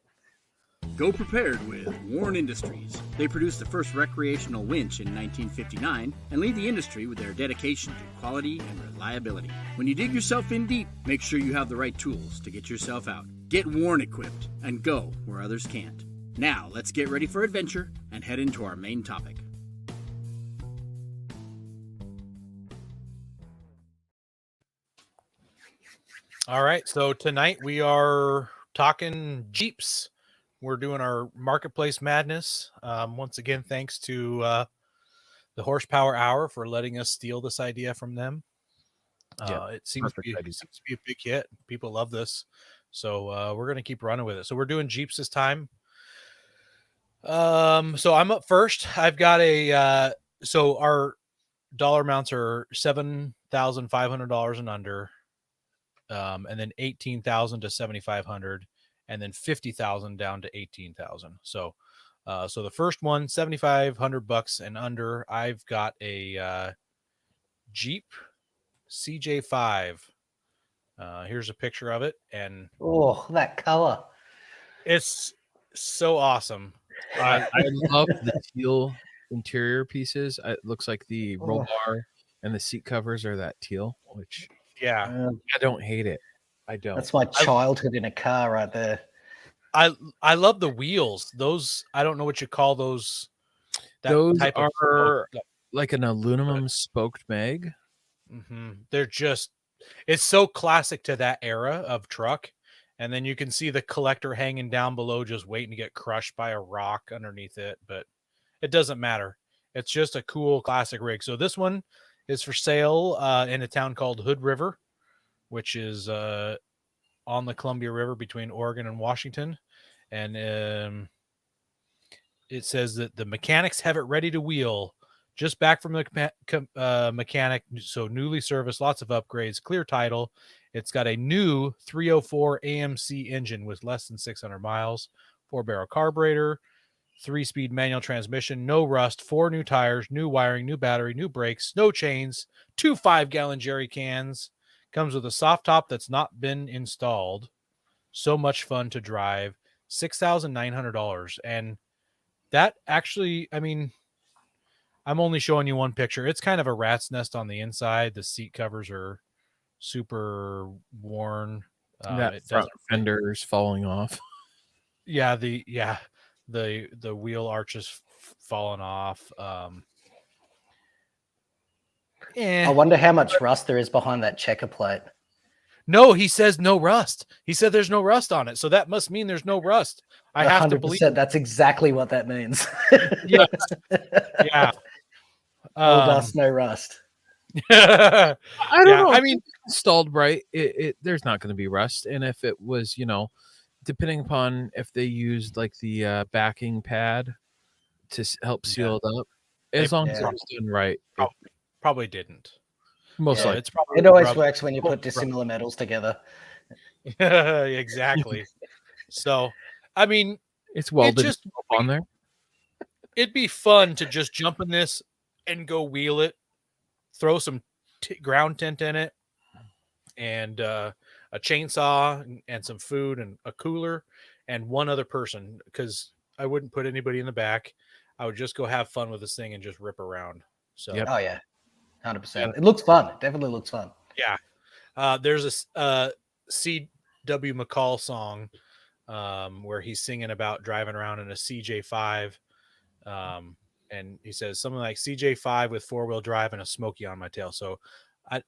Go prepared with Warren Industries. They produced the first recreational winch in 1959 and lead the industry with their dedication to quality and reliability. When you dig yourself in deep, make sure you have the right tools to get yourself out. Get Warren equipped and go where others can't. Now, let's get ready for adventure and head into our main topic. All right, so tonight we are talking Jeeps. We're doing our marketplace madness. Once again, thanks to the Horsepower Hour for letting us steal this idea from them. It seems to be a big hit. People love this, so we're going to keep running with it. So we're doing Jeeps this time. So I'm up first. I've got a so our dollar amounts are $7,500 and under, and then 18,000 to 7,500. And then 50,000 down to 18,000. So the first one, $7,500 and under. I've got a Jeep CJ5. Here's a picture of it, and oh, that color! It's so awesome. I love the teal interior pieces. It looks like the roll bar and the seat covers are that teal, which I don't hate it. I don't. That's my childhood in a car right there. I love the wheels. Those, I don't know what you call those. Those type are like an aluminum spoked mag. Mm-hmm. They're just, it's so classic to that era of truck. And then you can see the collector hanging down below, just waiting to get crushed by a rock underneath it. But it doesn't matter. It's just a cool classic rig. So this one is for sale in a town called Hood River, which is on the Columbia River between Oregon and Washington. And it says that the mechanics have it ready to wheel. Just back from the mechanic, so newly serviced, lots of upgrades, clear title. It's got a new 304 AMC engine with less than 600 miles, 4-barrel carburetor, 3-speed manual transmission, no rust, 4 new tires, new wiring, new battery, new brakes, no chains, 2 5-gallon jerry cans. Comes with a soft top that's not been installed. So much fun to drive. $6,900. And that actually, I mean, I'm only showing you one picture. It's kind of a rat's nest on the inside. The seat covers are super worn. That front fender's falling off. Yeah, the wheel arches falling off. I wonder how much rust there is behind that checker plate. No, he says no rust. He said there's no rust on it, so that must mean there's no rust. I have to believe that's exactly what that means. Yes. Yeah. No dust, no rust. I don't know. I mean, installed right, there's not going to be rust, and if it was, depending upon if they used like the backing pad to help seal it up, as long as it was done right, probably didn't. Most likely, it always works when you put dissimilar metals together. Exactly. So, I mean, it's welded on there. It'd be fun to just jump in this and go wheel it, throw some ground tent in it, and a chainsaw and some food and a cooler and one other person, because I wouldn't put anybody in the back. I would just go have fun with this thing and just rip around. So, Oh yeah, 100%. It looks fun. It definitely looks fun. Yeah. There's a C.W. McCall song where he's singing about driving around in a CJ5. And he says something like CJ5 with 4-wheel drive and a Smoky on my tail. So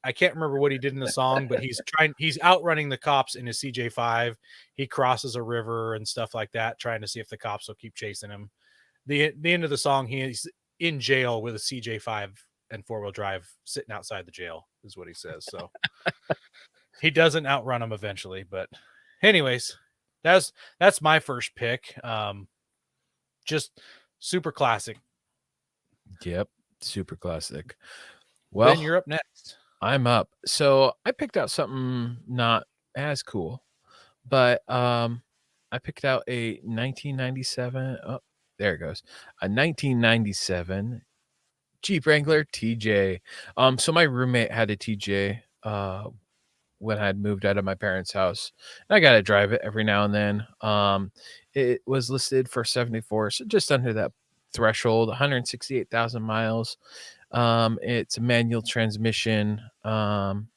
I can't remember what he did in the song, but he's outrunning the cops in his CJ5. He crosses a river and stuff like that, trying to see if the cops will keep chasing him. The end of the song, he's in jail with a CJ5 and 4-wheel drive sitting outside the jail, is what he says. So he doesn't outrun him eventually. But anyways, that's my first pick. Just super classic. Yep, super classic. Well, Ben, you're up next. I'm up. So I picked out something not as cool, but I picked out a 1997. Oh, there it goes. A 1997 Jeep Wrangler Tj. So my roommate had a TJ when I had moved out of my parents' house. And I got to drive it every now and then. It was listed for 74, so just under that threshold, 168,000 miles. It's a manual transmission. And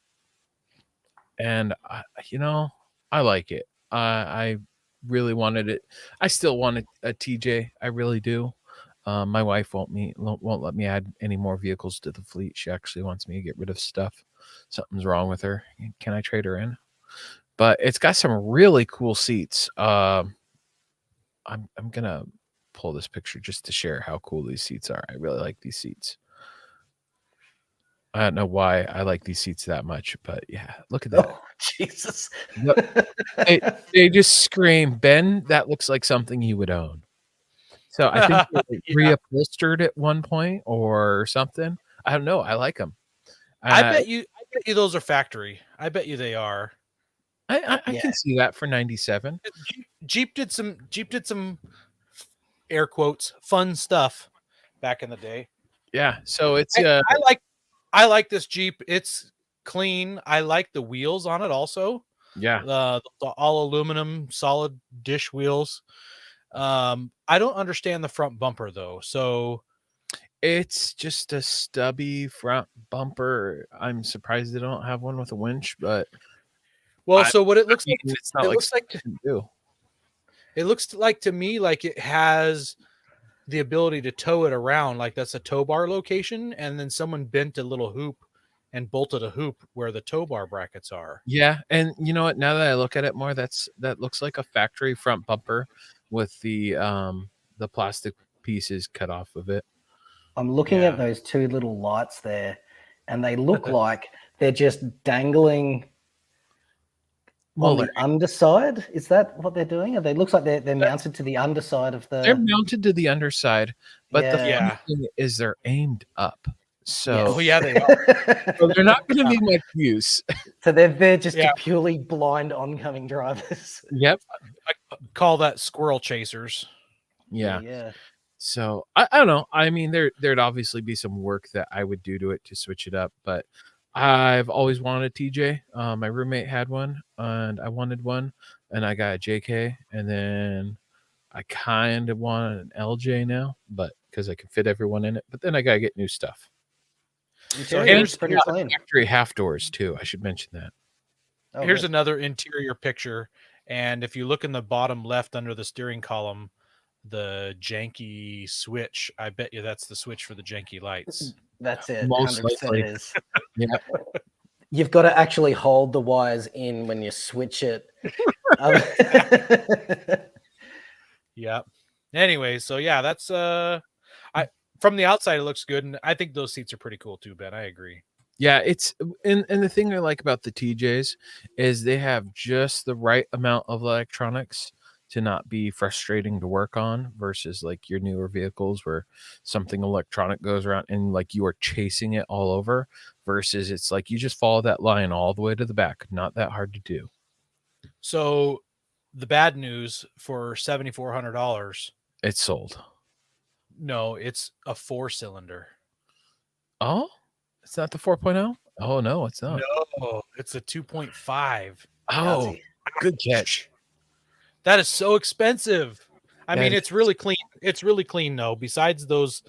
I like it. I really wanted it. I still want a TJ. I really do. My wife won't let me add any more vehicles to the fleet. She actually wants me to get rid of stuff. Something's wrong with her. Can I trade her in? But it's got some really cool seats. I'm gonna pull this picture just to share how cool these seats are. I really like these seats. I don't know why I like these seats that much, but yeah, look at that. Oh, Jesus. Look, they just scream, Ben, that looks like something you would own. So I think they reupholstered at one point or something. I don't know. I like them. I bet you those are factory. I bet you they are. I can see that for 97. Jeep did some air quotes fun stuff back in the day. Yeah. So it's I like this Jeep. It's clean. I like the wheels on it also. Yeah. The all aluminum solid dish wheels. I don't understand the front bumper though. So it's just a stubby front bumper. I'm surprised they don't have one with a winch, but so what it looks like, it's not it looks like to me like it has the ability to tow it around, like that's a tow bar location, and then someone bent a little hoop and bolted a hoop where the tow bar brackets are. Yeah, and you know what? Now that I look at it more, that looks like a factory front bumper with the plastic pieces cut off of it. I'm looking at those two little lights there, and they look like they're just dangling on the underside. Is that what they're doing? They looks like they're mounted to the underside of the. They're mounted to the underside, but the funny thing is they're aimed up. So they are. So they're not going to be much use. So they're just purely blind oncoming drivers. Yep. I call that squirrel chasers. Yeah. So I don't know. I mean, there'd obviously be some work that I would do to it to switch it up, but I've always wanted a TJ. My roommate had one, and I wanted one, and I got a JK, and then I kind of want an LJ now, but because I can fit everyone in it. But then I gotta get new stuff. So here's pretty clean. Factory half doors too. I should mention that. Here's another interior picture, and if you look in the bottom left under the steering column, the janky switch. I bet you that's the switch for the janky lights. That's it. Most 100% likely. it is. Yeah. You've got to actually hold the wires in when you switch it. Yeah. Anyway, so yeah, that's from the outside it looks good, and I think those seats are pretty cool too, Ben. I agree. Yeah, it's and the thing I like about the TJs is they have just the right amount of electronics to not be frustrating to work on versus like your newer vehicles where something electronic goes around and like you are chasing it all over, versus it's like you just follow that line all the way to the back. Not that hard to do. So the bad news for $7,400, it's sold. No, it's a 4-cylinder. Oh, it's not the 4.0? Oh no, it's not. No, it's a 2.5. Oh, good catch. That is so expensive. I mean, it's really clean. It's really clean, though. Besides those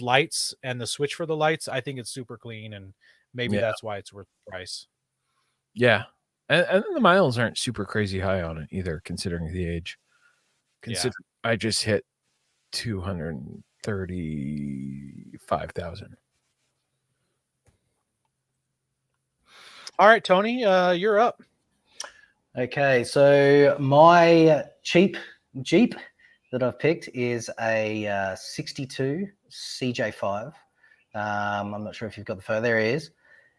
lights and the switch for the lights, I think it's super clean, and maybe that's why it's worth the price. Yeah, and the miles aren't super crazy high on it either, considering the age. I just hit 235,000. All right, Tony, you're up. Okay, so my cheap Jeep that I've picked is a 62 CJ5. I'm not sure if you've got the photo. There it is.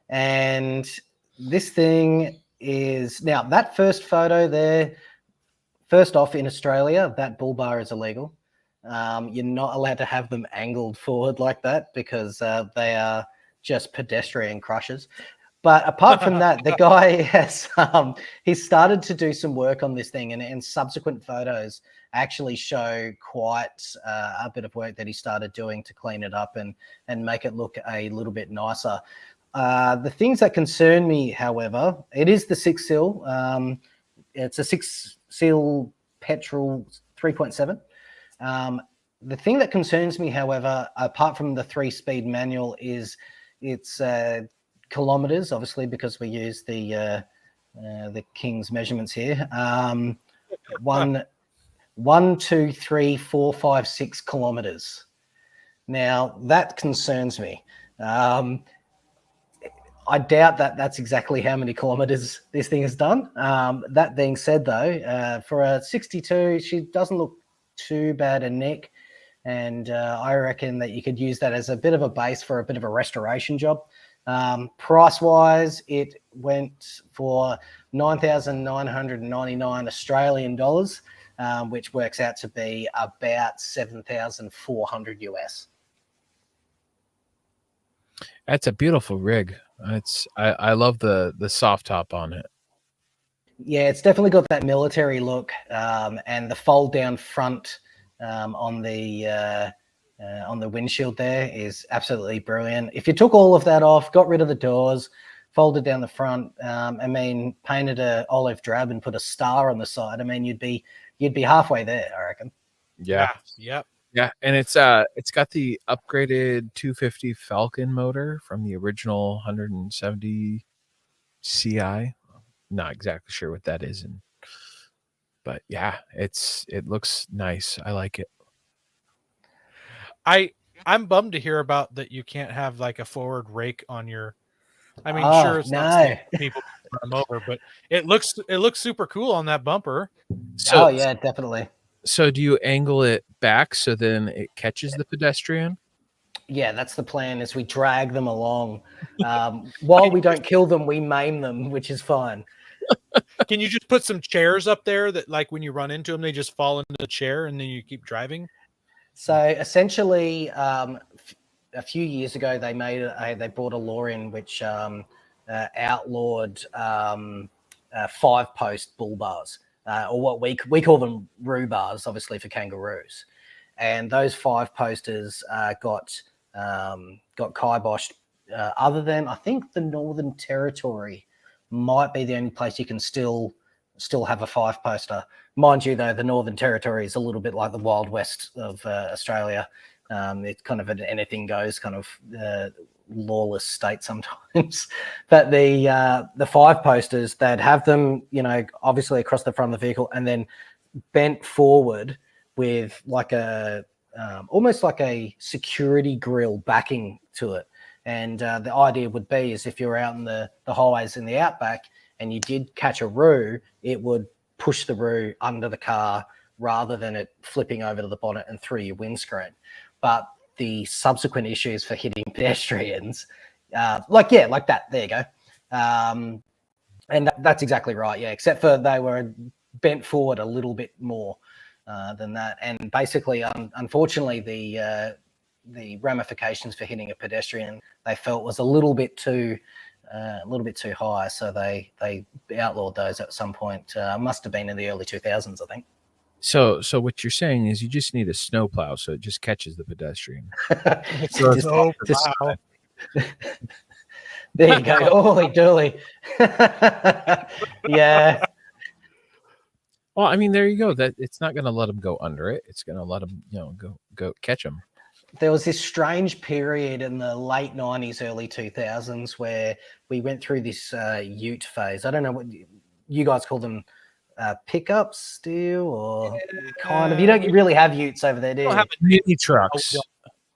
And this thing is, now that first photo there, first off, in Australia, that bull bar is illegal. You're not allowed to have them angled forward like that because they are just pedestrian crushers. But apart from that, the guy has he's started to do some work on this thing, and in subsequent photos actually show quite a bit of work that he started doing to clean it up and make it look a little bit nicer. The things that concern me, however, it is the 6-seal. It's a 6-seal petrol 3.7. The thing that concerns me, however, apart from the 3-speed manual, is its kilometers, obviously, because we use the King's measurements here. 1, 2, 3, 4, 5, 6 kilometers. Now, that concerns me. I doubt that that's exactly how many kilometers this thing has done. That being said, though, for a 62, she doesn't look too bad a nick. And I reckon that you could use that as a bit of a base for a bit of a restoration job. Price-wise, it went for 9,999 Australian dollars, which works out to be about 7,400 US. That's a beautiful rig. I love the soft top on it. Yeah, it's definitely got that military look, and the fold down front on the windshield there is absolutely brilliant. If you took all of that off, got rid of the doors, folded down the front, painted a olive drab and put a star on the side, you'd be halfway there, I reckon. Yeah. Yep. Yeah, and it's got the upgraded 250 Falcon motor from the original 170 CI. Not exactly sure what that is, but yeah, it looks nice. I like it. I'm bummed to hear about that. You can't have like a forward rake on your. Sure, it's not safe for people to run them over, but it looks super cool on that bumper. So, yeah, definitely. So do you angle it back so then it catches the pedestrian? Yeah, that's the plan, is we drag them along. While we don't kill them, we maim them, which is fine. Can you just put some chairs up there that, like, when you run into them, they just fall into the chair and then you keep driving? So essentially, a few years ago, they brought a law in which outlawed 5-post bull bars. Or what we call them roo bars, obviously for kangaroos, and those 5-posters got kiboshed. Other than, I think, the Northern Territory might be the only place you can still have a 5-poster. Mind you, though, the Northern Territory is a little bit like the Wild West of Australia. It's kind of an anything goes kind of lawless state sometimes. But the 5-posters, they'd have them, obviously across the front of the vehicle and then bent forward with like almost like a security grill backing to it. And the idea would be is if you're out in the highways in the outback and you did catch a roo, it would push the roo under the car rather than it flipping over to the bonnet and through your windscreen. But the subsequent issues for hitting pedestrians, like that. There you go. And that's exactly right. Yeah, except for they were bent forward a little bit more than that. And basically, unfortunately, the ramifications for hitting a pedestrian they felt was a little bit too high. So they outlawed those at some point. Must have been in the early 2000s, I think. So what you're saying is you just need a snowplow so it just catches the pedestrian. There you go. Holy dooly. Yeah. Well, there you go. That it's not going to let them go under it. It's going to let them, go catch them. There was this strange period in the late 90s, early 2000s where we went through this ute phase. I don't know what you guys call them. Pickups still, or kind of, you don't really have utes over there, do you? Mini trucks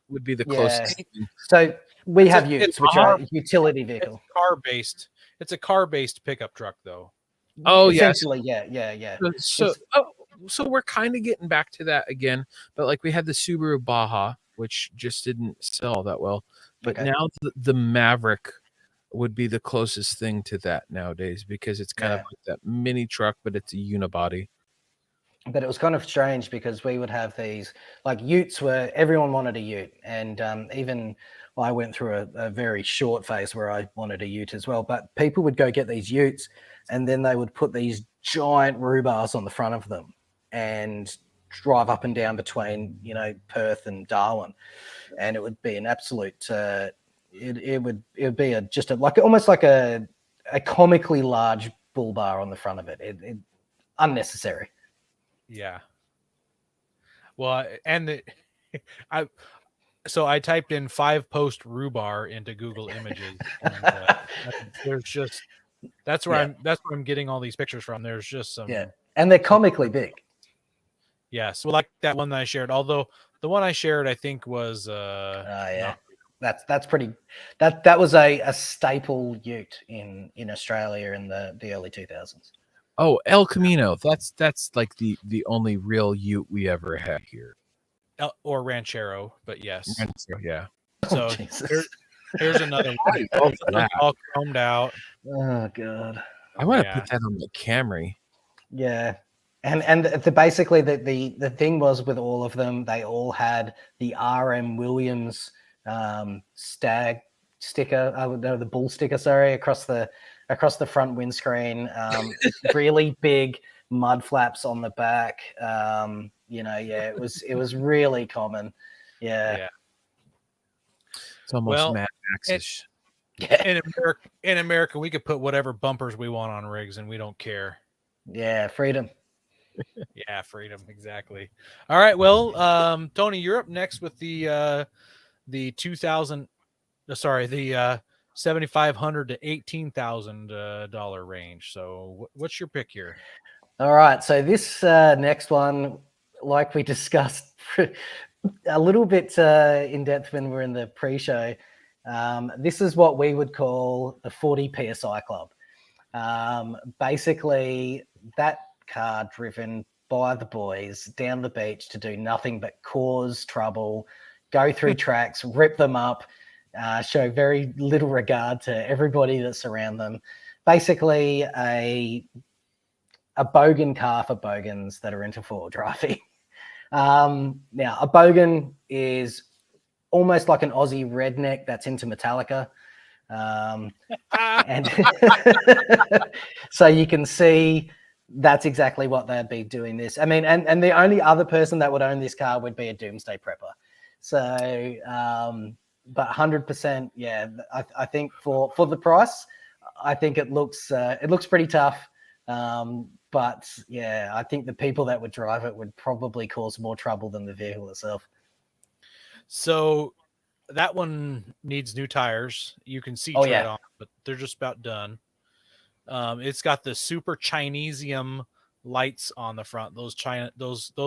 would be the closest thing. So we have utes, which are a utility vehicle. It's a car-based pickup truck, though. Oh, essentially, yeah. So we're kind of getting back to that again, but like we had the Subaru Baja, which just didn't sell that well, but now the Maverick would be the closest thing to that nowadays because it's kind of like that mini truck, but it's a unibody. But it was kind of strange because we would have these, like, utes were, everyone wanted a ute. And even I went through a very short phase where I wanted a ute as well. But people would go get these utes and then they would put these giant rhubars on the front of them and drive up and down between, you know, Perth and Darwin, and it would be an absolute. It would be almost like a comically large bull bar on the front of it. It unnecessary. Yeah. Well, and I typed in 5-post rhubar into Google Images, and there's just that's where I'm getting all these pictures from. There's just some and they're comically big. Yes, well, like that one that I shared. Although the one I shared, I think was not. That's pretty. That was a staple ute in Australia in the early 2000s. Oh, El Camino. That's like the only real ute we ever had here. Or Ranchero, but yes. Yeah. So here's another one. All chromed out. Oh god. I want to put that on the Camry. Yeah. And basically the thing was with all of them, they all had the RM Williams stag sticker, the bull sticker, sorry, across the front windscreen. Really big mud flaps on the back. It was really common. Yeah. It's almost Mad Max-ish. In America, we could put whatever bumpers we want on rigs, and we don't care. Yeah, freedom. Yeah, freedom, exactly. All right, well, Tony, you're up next with the $7,500 to $18,000 range. So, what's your pick here? All right, so this next one, like we discussed a little bit in depth when we're in the pre-show, this is what we would call the 40 PSI Club. Basically, that car driven by the boys down the beach to do nothing but cause trouble, go through tracks, rip them up, show very little regard to everybody that's around them. Basically, a bogan car for bogans that are into four-wheel driving. Now, a bogan is almost like an Aussie redneck that's into Metallica. And so you can see that's exactly what they'd be doing this. I mean, and the only other person that would own this car would be a doomsday prepper. So, but 100%, yeah, I think for the price, I think it looks pretty tough. But yeah, I think the people that would drive it would probably cause more trouble than the vehicle itself. So that one needs new tires. You can see tread on, but they're just about done. It's got the super Chinesium lights on the front. Those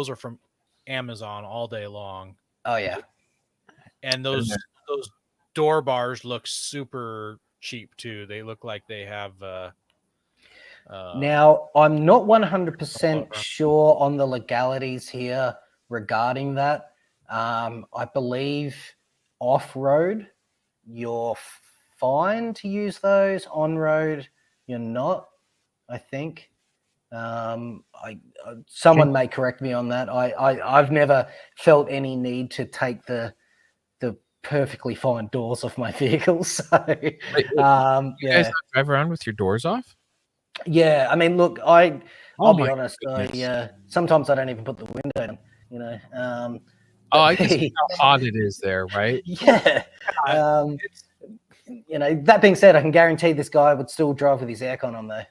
are from Amazon all day long. Oh yeah. And those door bars look super cheap too. They look like they have now, I'm not 100% sure on the legalities here regarding that. I believe off-road, you're fine to use those. On-road, you're not, I think. Someone may correct me on that. I've never felt any need to take the perfectly fine doors off my vehicle. So, you guys drive around with your doors off? Yeah, I mean, look, I'll be honest. Sometimes I don't even put the window down. You know. I can see how hot it is there, right? Yeah. That being said, I can guarantee this guy would still drive with his aircon on though,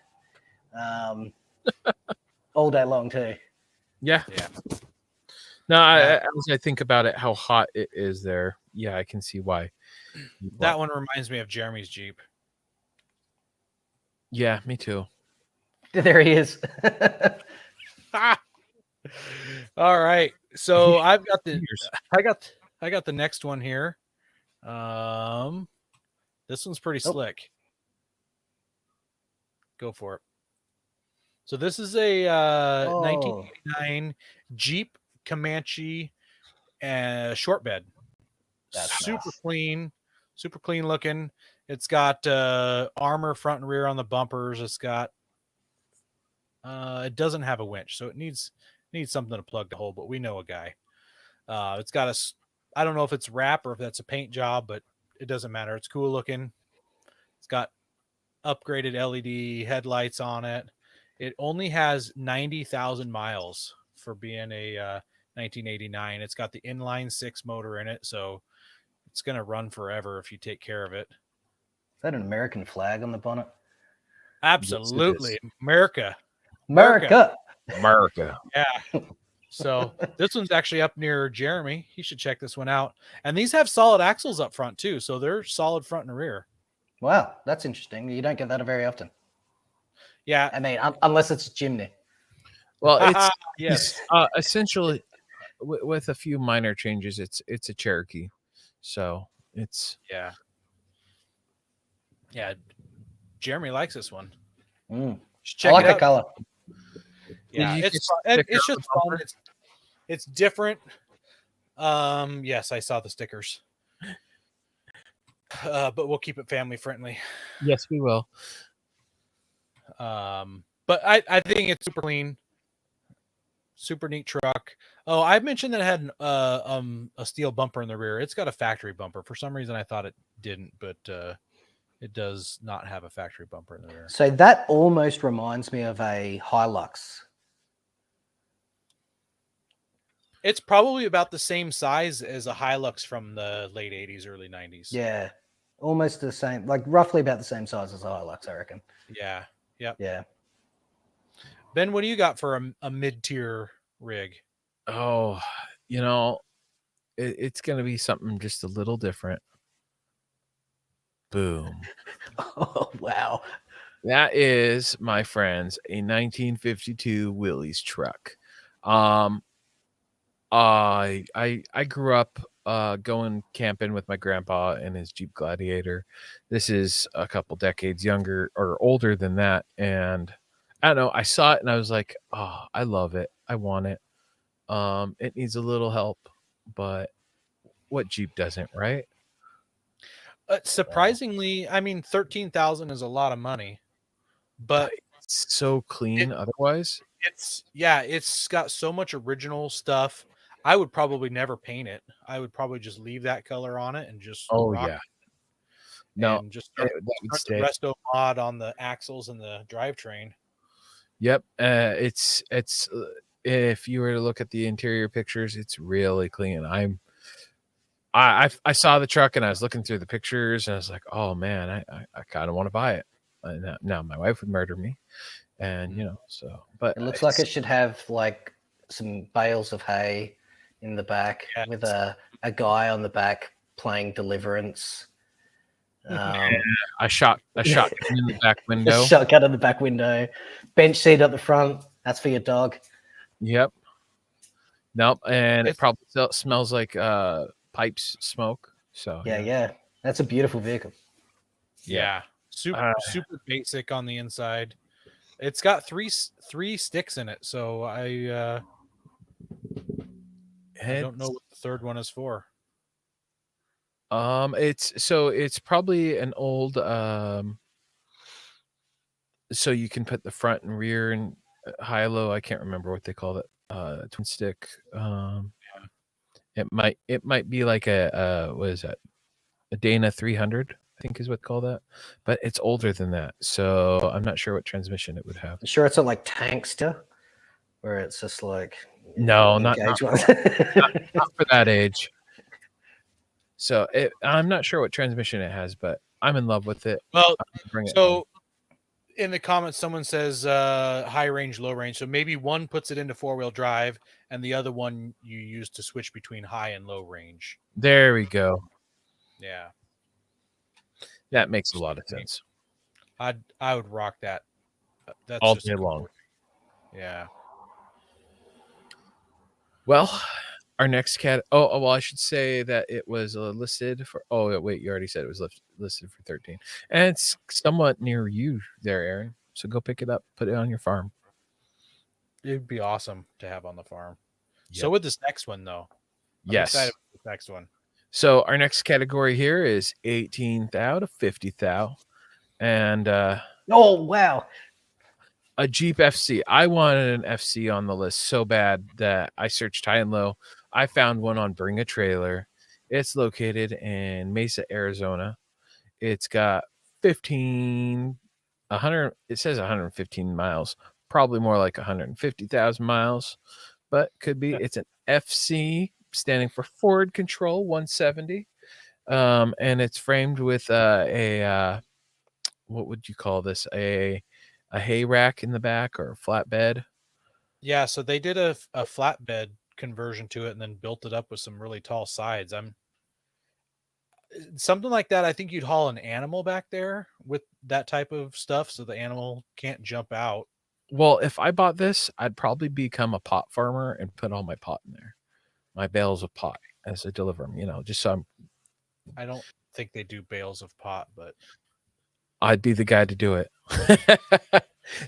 all day long too. Yeah. No, as I think about it, how hot it is there. Yeah, I can see why. That one reminds me of Jeremy's Jeep. Yeah, me too. There he is. All right. So I got the next one here. This one's pretty slick. Go for it. So this is a 1989 Jeep Comanche short bed. That's super clean looking. It's got armor front and rear on the bumpers. It's got it doesn't have a winch, so it needs something to plug the hole, but we know a guy. It's got I don't know if it's wrap or if that's a paint job, but it doesn't matter. It's cool looking. It's got upgraded LED headlights on it. It only has 90,000 miles for being a 1989. It's got the inline 6 motor in it, so it's going to run forever if you take care of it. Is that an American flag on the bonnet? Absolutely. America. America. Yeah. So this one's actually up near Jeremy. He should check this one out. And these have solid axles up front too, so they're solid front and rear. Wow, that's interesting. You don't get that very often. Yeah. I mean, unless it's a chimney. Well, it's yes. Essentially with a few minor changes, it's a Cherokee. So it's yeah. Jeremy likes this one. I Check like it the out. color. Yeah, it's just fun. It's different. Yes, I saw the stickers. But we'll keep it family friendly. Yes, we will. But I think it's super clean, super neat truck. Oh, I mentioned that it had a steel bumper in the rear. It's got a factory bumper. For some reason, I thought it didn't, but it does not have a factory bumper in the rear. So that almost reminds me of a Hilux. It's probably about the same size as a Hilux from the late 80s, early 90s. Yeah, almost the same, like roughly about the same size as a Hilux, I reckon. Yeah. Yep. Yeah. Ben, what do you got for a mid-tier rig? Oh, it's going to be something just a little different. Boom. Oh, wow. That is, my friends, a 1952 Willys truck. I grew up going camping with my grandpa in his Jeep Gladiator. This is a couple decades younger or older than that, and I don't know. I saw it and I was like, "Oh, I love it. I want it." It needs a little help, but what Jeep doesn't, right? Surprisingly, I mean, 13,000 is a lot of money, but it's so clean. Otherwise, it's got so much original stuff. I would probably never paint it. I would probably just leave that color on it and just rock it. No, and just start the resto mod on the axles and the drivetrain. Yep, it's if you were to look at the interior pictures, it's really clean. I saw the truck and I was looking through the pictures and I was like, oh man, I kind of want to buy it. Now my wife would murder me, and so. But it looks like it should have like some bales of hay in the back with a guy on the back playing Deliverance. I shot in the back window. Shotgun in the back window. Bench seat at the front. That's for your dog. Yep. Nope. And it probably smells like pipes smoke. So yeah. That's a beautiful vehicle. Yeah. Super basic on the inside. It's got three sticks in it, so I don't know what the third one is for. It's probably an old so you can put the front and rear and high low. I can't remember what they call it. Twin stick. It might be like a what is that? A Dana 300, I think is what they call that. But it's older than that, so I'm not sure what transmission it would have. I'm sure it's a like Tankster, where it's just like no, not for that age. So I'm not sure what transmission it has, but I'm in love with it. Well, so in the comments, someone says high range, low range. So maybe one puts it into 4-wheel drive and the other one you use to switch between high and low range. There we go. Yeah. That makes a lot of sense. I would rock that. That's all day long. Yeah. Well, our next well, I should say that it was listed for. Oh wait, you already said it was listed for 13, and it's somewhat near you there, Aaron. So go pick it up, put it on your farm. It'd be awesome to have on the farm. Yep. So with this next one, though, I'm excited with this next one. So our next category here is 18,000 to 50,000, and oh wow. A Jeep FC. I wanted an FC on the list so bad that I searched high and low. I found one on Bring a Trailer. It's located in Mesa, Arizona. It's got 100. It says 115 miles. Probably more like 150,000 miles. but could be. It's an FC standing for Forward Control 170. And it's framed with a what would you call this? A hay rack in the back or a flatbed. Yeah, so they did a flatbed conversion to it and then built it up with some really tall sides. Something like that. I think you'd haul an animal back there with that type of stuff, so the animal can't jump out. Well, if I bought this, I'd probably become a pot farmer and put all my pot in there, my bales of pot as I deliver them. Just so I don't think they do bales of pot, but I'd be the guy to do it.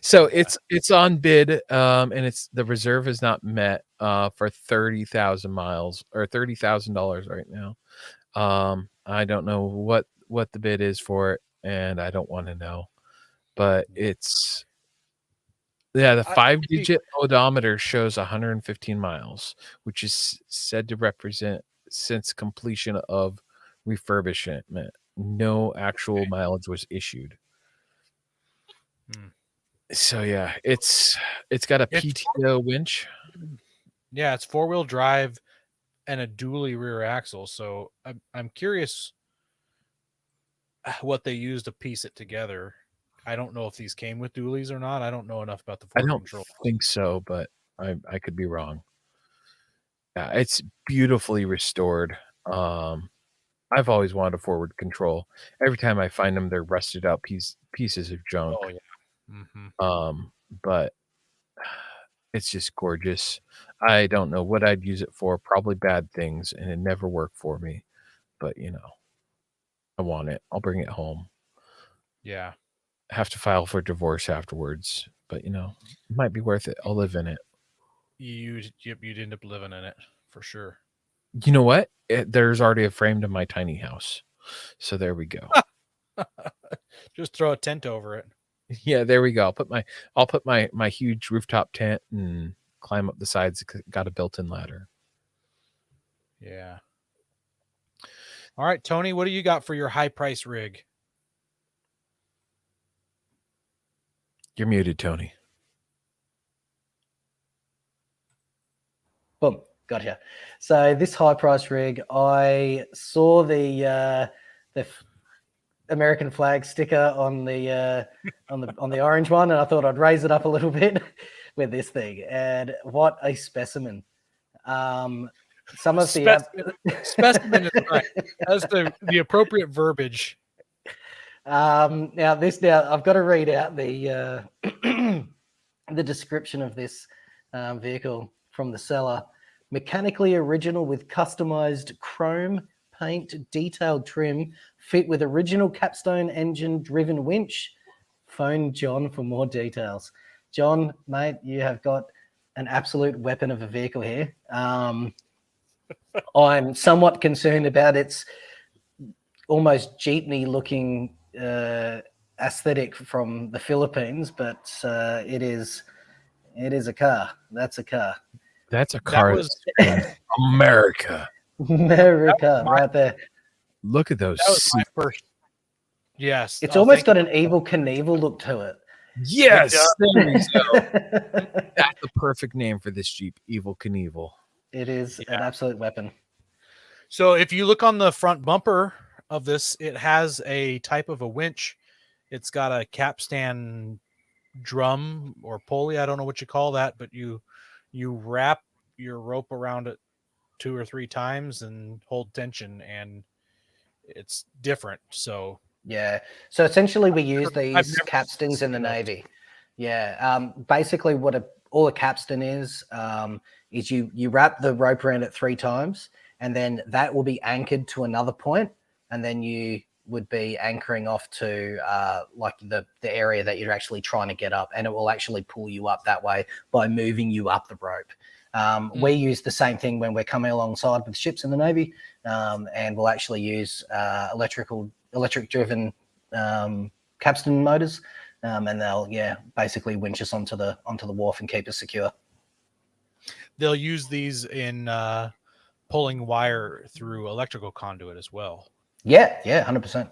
So it's on bid, and it's the reserve is not met for 30,000 miles or $30,000 right now. I don't know what the bid is for it, and I don't want to know, but it's the 5-digit odometer shows 115 miles, which is said to represent since completion of refurbishment. No actual mileage was issued. So yeah, it's got a PTO winch. Yeah, it's 4-wheel drive and a dually rear axle. So I'm curious what they used to piece it together. I don't know if these came with dualies or not. I don't know enough about the I Ford don't Control. think so, but I could be wrong. Yeah, it's beautifully restored. I've always wanted a forward control. Every time I find them, they're rusted out pieces of junk. Oh yeah. But it's just gorgeous. I don't know what I'd use it for. Probably bad things, and it never worked for me. But I want it. I'll bring it home. Yeah. I have to file for divorce afterwards, but it might be worth it. I'll live in it. You'd end up living in it for sure. You know what? There's already a frame to my tiny house, so there we go. Just throw a tent over it. Yeah, there we go. I'll put my huge rooftop tent and climb up the sides. Got a built-in ladder. Yeah. All right, Tony, what do you got for your high price rig? You're muted, Tony. Boom, gotcha. So this high price rig, I saw the American flag sticker on the orange one, and I thought I'd raise it up a little bit with this thing. And what a specimen! Some of the specimen is right. That's the appropriate verbiage. Now I've got to read out the the description of this vehicle from the seller. Mechanically original with customized chrome paint, detailed trim, fit with original capstone engine driven winch. Phone John for more details. John, mate, you have got an absolute weapon of a vehicle here. I'm somewhat concerned about its almost jeepney looking aesthetic from the Philippines, but it is a car. That's a car. That's a car. America. America, right there. Look at those. That was my first. Yes. It's almost got an Evil Knievel look to it. Yes. There we go. That's the perfect name for this Jeep, Evil Knievel. It is an absolute weapon. So if you look on the front bumper of this, it has a type of a winch. It's got a capstan drum or pulley. I don't know what you call that, but you wrap your rope around it 2 or 3 times and hold tension, and it's different. So yeah. So essentially we use these capstans in the Navy. Yeah. Basically what all a capstan is you wrap the rope around it 3 times, and then that will be anchored to another point, and then you would be anchoring off to like the area that you're actually trying to get up, and it will actually pull you up that way by moving you up the rope. We use the same thing when we're coming alongside with ships in the Navy, and we'll actually use electric driven capstan motors, and they'll basically winch us onto the wharf and keep us secure. They'll use these in pulling wire through electrical conduit as well. Yeah, 100%.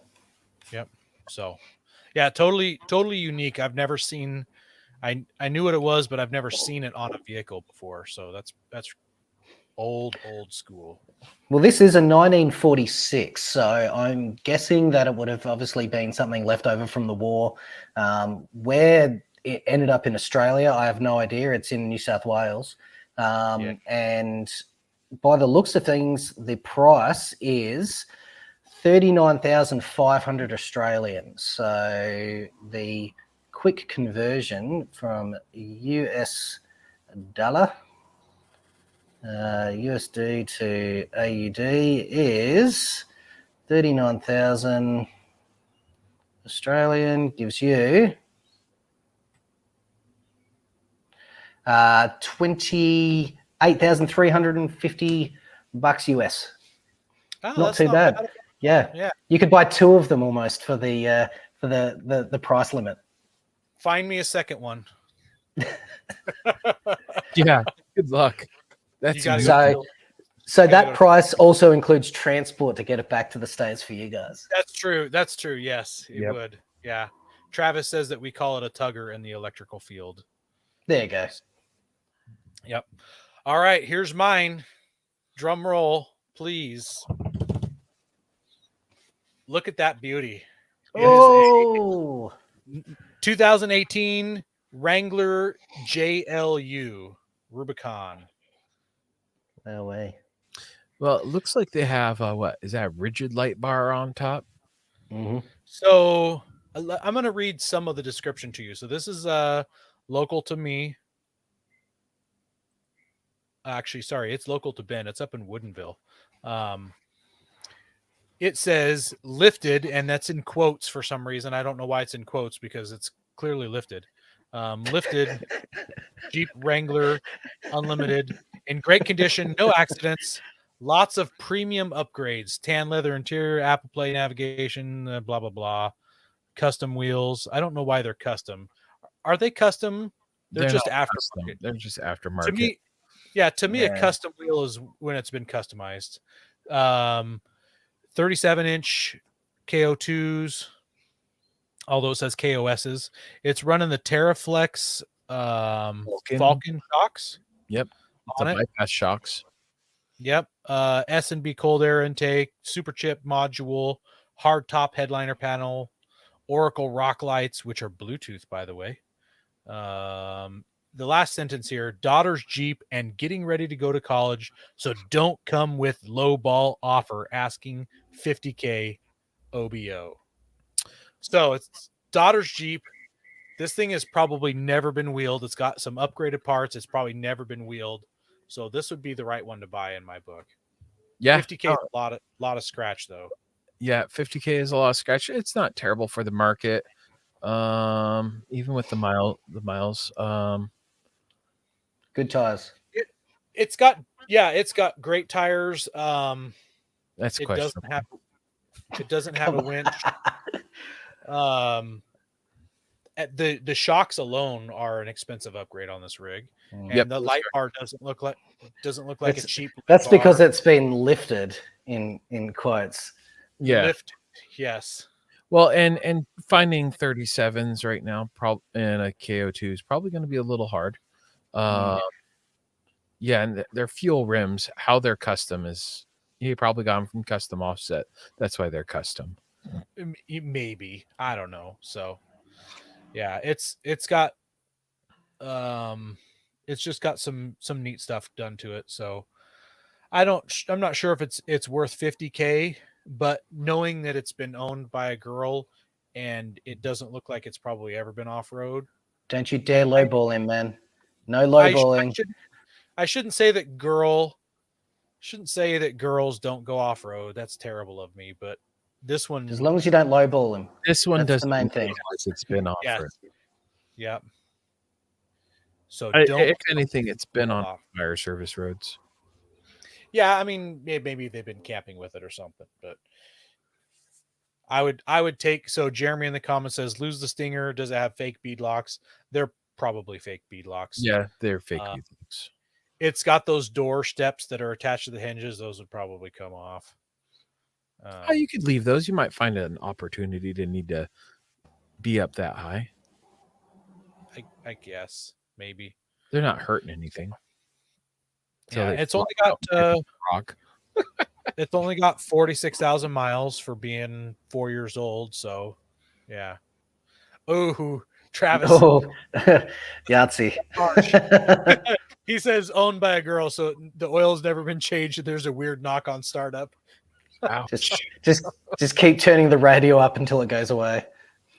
Yep. So, yeah, totally unique. I've never seen I knew what it was, but I've never seen it on a vehicle before. So that's old school. Well, this is a 1946, so I'm guessing that it would have obviously been something left over from the war. Where it ended up in Australia, I have no idea. It's in New South Wales. And by the looks of things, the price is 39,500 Australian. So the quick conversion from US dollar, USD to AUD is 39,000 Australian gives you 28,350 bucks US. Not too bad. Yeah, you could buy two of them almost for the price limit. Find me a second one. Yeah, good luck. That's so that price also includes transport to get it back to the States for you guys. That's true. Yes, it would. Yeah. Travis says that we call it a tugger in the electrical field. There you go. Yep. All right, here's mine. Drum roll, please. Look at that beauty. Oh, 2018 Wrangler JLU Rubicon. No way. Well, it looks like they have what is that, rigid light bar on top? Mm-hmm. So I'm going to read some of the description to you. So this is local to me. Actually, sorry, it's local to Ben. It's up in Woodinville. It says lifted, and that's in quotes for some reason. I don't know why it's in quotes because it's clearly lifted. Lifted Jeep Wrangler Unlimited in great condition, no accidents, lots of premium upgrades, tan leather interior, Apple Play navigation, blah, blah, blah. Custom wheels. I don't know why they're custom. Are they custom? They're just aftermarket. They're just aftermarket. To me, a custom wheel is when it's been customized. 37-inch KO2s, although it says KOSs. It's running the TerraFlex Falcon shocks. Yep. The bypass shocks. Yep. S&B cold air intake, super chip module, hard top headliner panel, Oracle rock lights, which are Bluetooth, by the way. The last sentence here, daughter's Jeep and getting ready to go to college. So don't come with low ball offer asking $50K OBO. So it's daughter's Jeep. This thing has probably never been wheeled. It's got some upgraded parts. It's probably never been wheeled. So this would be the right one to buy in my book. Yeah. 50K is a lot of scratch though. Yeah, 50K is a lot of scratch. It's not terrible for the market. Even with the miles. Good tires. It's got great tires. That's it questionable. doesn't have a winch. The shocks alone are an expensive upgrade on this rig, and the light bar doesn't look like a cheap. That's because it's been lifted in quotes. Yeah. Lifted, yes. Well, and finding 37s right now, and a KO2 is probably going to be a little hard. Yeah, and their fuel rims, how they're custom is you probably got them from custom offset. That's why they're custom. Maybe, I don't know. So yeah, it's got it's just got some neat stuff done to it. So I'm not sure if it's worth 50K, but knowing that it's been owned by a girl and it doesn't look like it's probably ever been off-road. Don't you dare lowball him, man. No lowballing. I shouldn't say that girls don't go off-road. That's terrible of me, but this one, as long as you don't lowball him. This one doesn't. The main thing. It's been off-road. Yeah. So if anything, it's been on fire service roads. Yeah, I mean, maybe they've been camping with it or something, but I would take. So Jeremy in the comments says, "Lose the Stinger. Does it have fake bead locks?" They're probably fake bead locks. Yeah, they're fake bead locks. It's got those door steps that are attached to the hinges. Those would probably come off. You could leave those. You might find an opportunity to need to be up that high. I guess maybe. They're not hurting anything. Yeah, it's only got rock. it's only got 46,000 miles for being 4 years old. So, yeah. Oh, Travis. Oh, Yahtzee. He says owned by a girl, so the oil's never been changed. There's a weird knock on startup. Just keep turning the radio up until it goes away.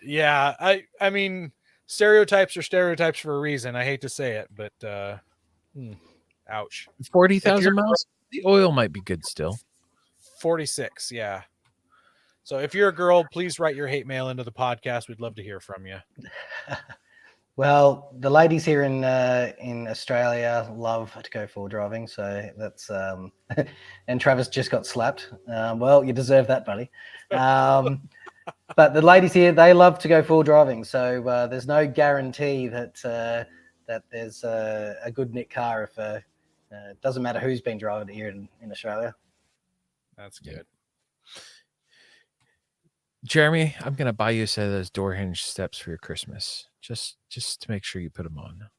Yeah, I mean, stereotypes are stereotypes for a reason. I hate to say it, but ouch. 40,000 miles. The oil might be good still. 46, yeah. So if you're a girl, please write your hate mail into the podcast. We'd love to hear from you. Well, the ladies here in Australia love to go full driving, so that's and Travis just got slapped. Well, you deserve that, buddy. But the ladies here, they love to go full driving, so there's no guarantee that that there's a good knit car if it doesn't matter who's been driving it here in Australia. That's good. Jeremy, I'm gonna buy you a set of those door hinge steps for your Christmas, just to make sure you put them on.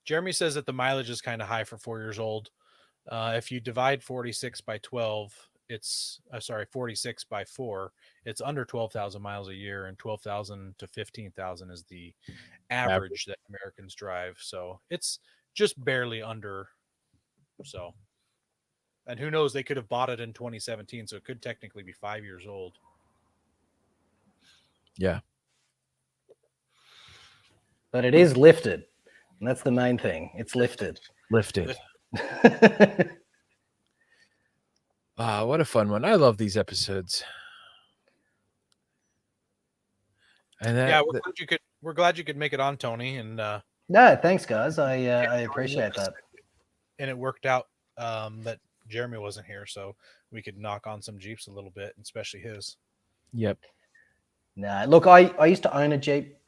Jeremy says that the mileage is kind of high for 4 years old. If you divide 46 by 12, it's 46 by 4. It's under 12,000 miles a year, and 12,000 to 15,000 is the average that Americans drive. So it's just barely under. So. And who knows, they could have bought it in 2017, so it could technically be 5 years old. Yeah. But it is lifted. And that's the main thing. It's lifted. Lifted. Wow, what a fun one. I love these episodes. And yeah, we're glad you could make it on, Tony. And no, thanks, guys. I appreciate that. And it worked out that Jeremy wasn't here, so we could knock on some Jeeps a little bit, especially his. Yep. No, look, I used to own a Jeep,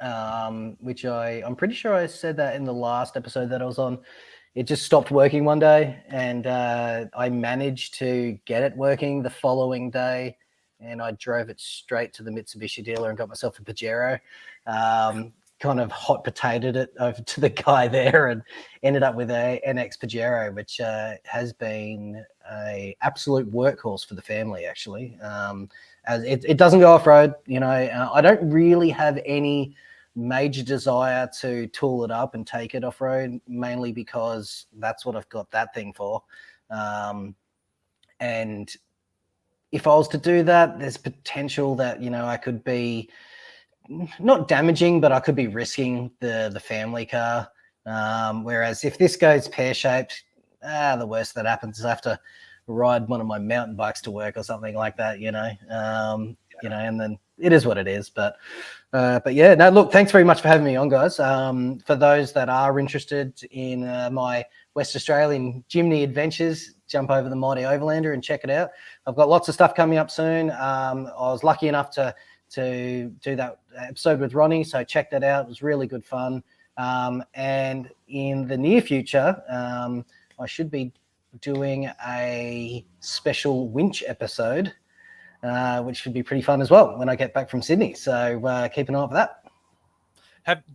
which I'm pretty sure I said that in the last episode that I was on. It just stopped working one day, and I managed to get it working the following day, and I drove it straight to the Mitsubishi dealer and got myself a Pajero. Kind of hot potatoed it over to the guy there and ended up with a NX Pajero, which has been a absolute workhorse for the family, actually. As it doesn't go off-road, I don't really have any major desire to tool it up and take it off-road, mainly because that's what I've got that thing for. And if I was to do that, there's potential that, I could be not damaging, but I could be risking the family car. Whereas if this goes pear-shaped, the worst that happens is I have to ride one of my mountain bikes to work or something like that, and then it is what it is. But yeah, no, look, thanks very much for having me on, guys. For those that are interested in my West Australian Jimny adventures, jump over the Mighty Overlander and check it out. I've got lots of stuff coming up soon. I was lucky enough to do that episode with Ronnie, so check that out. It was really good fun. And in the near future, I should be doing a special winch episode, which should be pretty fun as well when I get back from Sydney. So keep an eye out for that.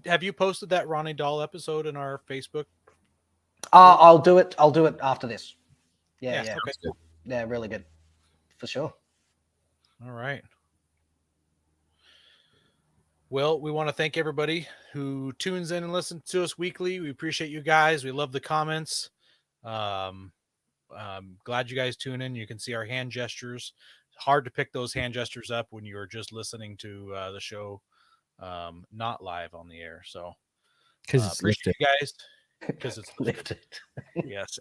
Have you posted that Ronnie Dahl episode in our Facebook? I'll do it after this. Yeah. Okay. Yeah, really good. For sure. All right. Well, we want to thank everybody who tunes in and listens to us weekly. We appreciate you guys. We love the comments. Glad you guys tune in. You can see our hand gestures. Hard to pick those hand gestures up when you're just listening to the show, not live on the air. So, because it's lifted, you guys. Because it's lifted. Yes,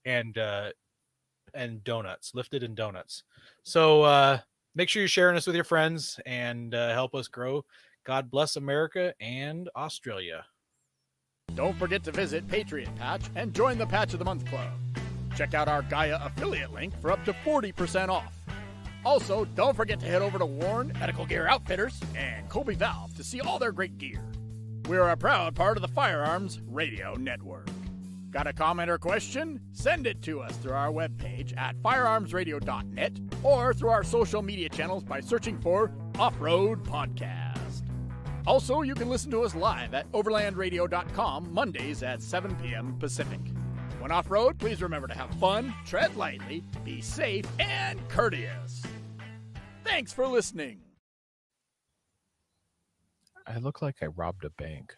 and donuts, lifted and donuts. So make sure you're sharing us with your friends and help us grow. God bless America and Australia. Don't forget to visit Patriot Patch and join the Patch of the Month Club. Check out our Gaia affiliate link for up to 40% off. Also, don't forget to head over to Warren Medical Gear Outfitters and Colby Valve to see all their great gear. We're a proud part of the Firearms Radio Network. Got a comment or question? Send it to us through our webpage at firearmsradio.net or through our social media channels by searching for Off-Road Podcast. Also, you can listen to us live at overlandradio.com Mondays at 7 p.m. Pacific. When off-road, please remember to have fun, tread lightly, be safe, and courteous. Thanks for listening. I look like I robbed a bank.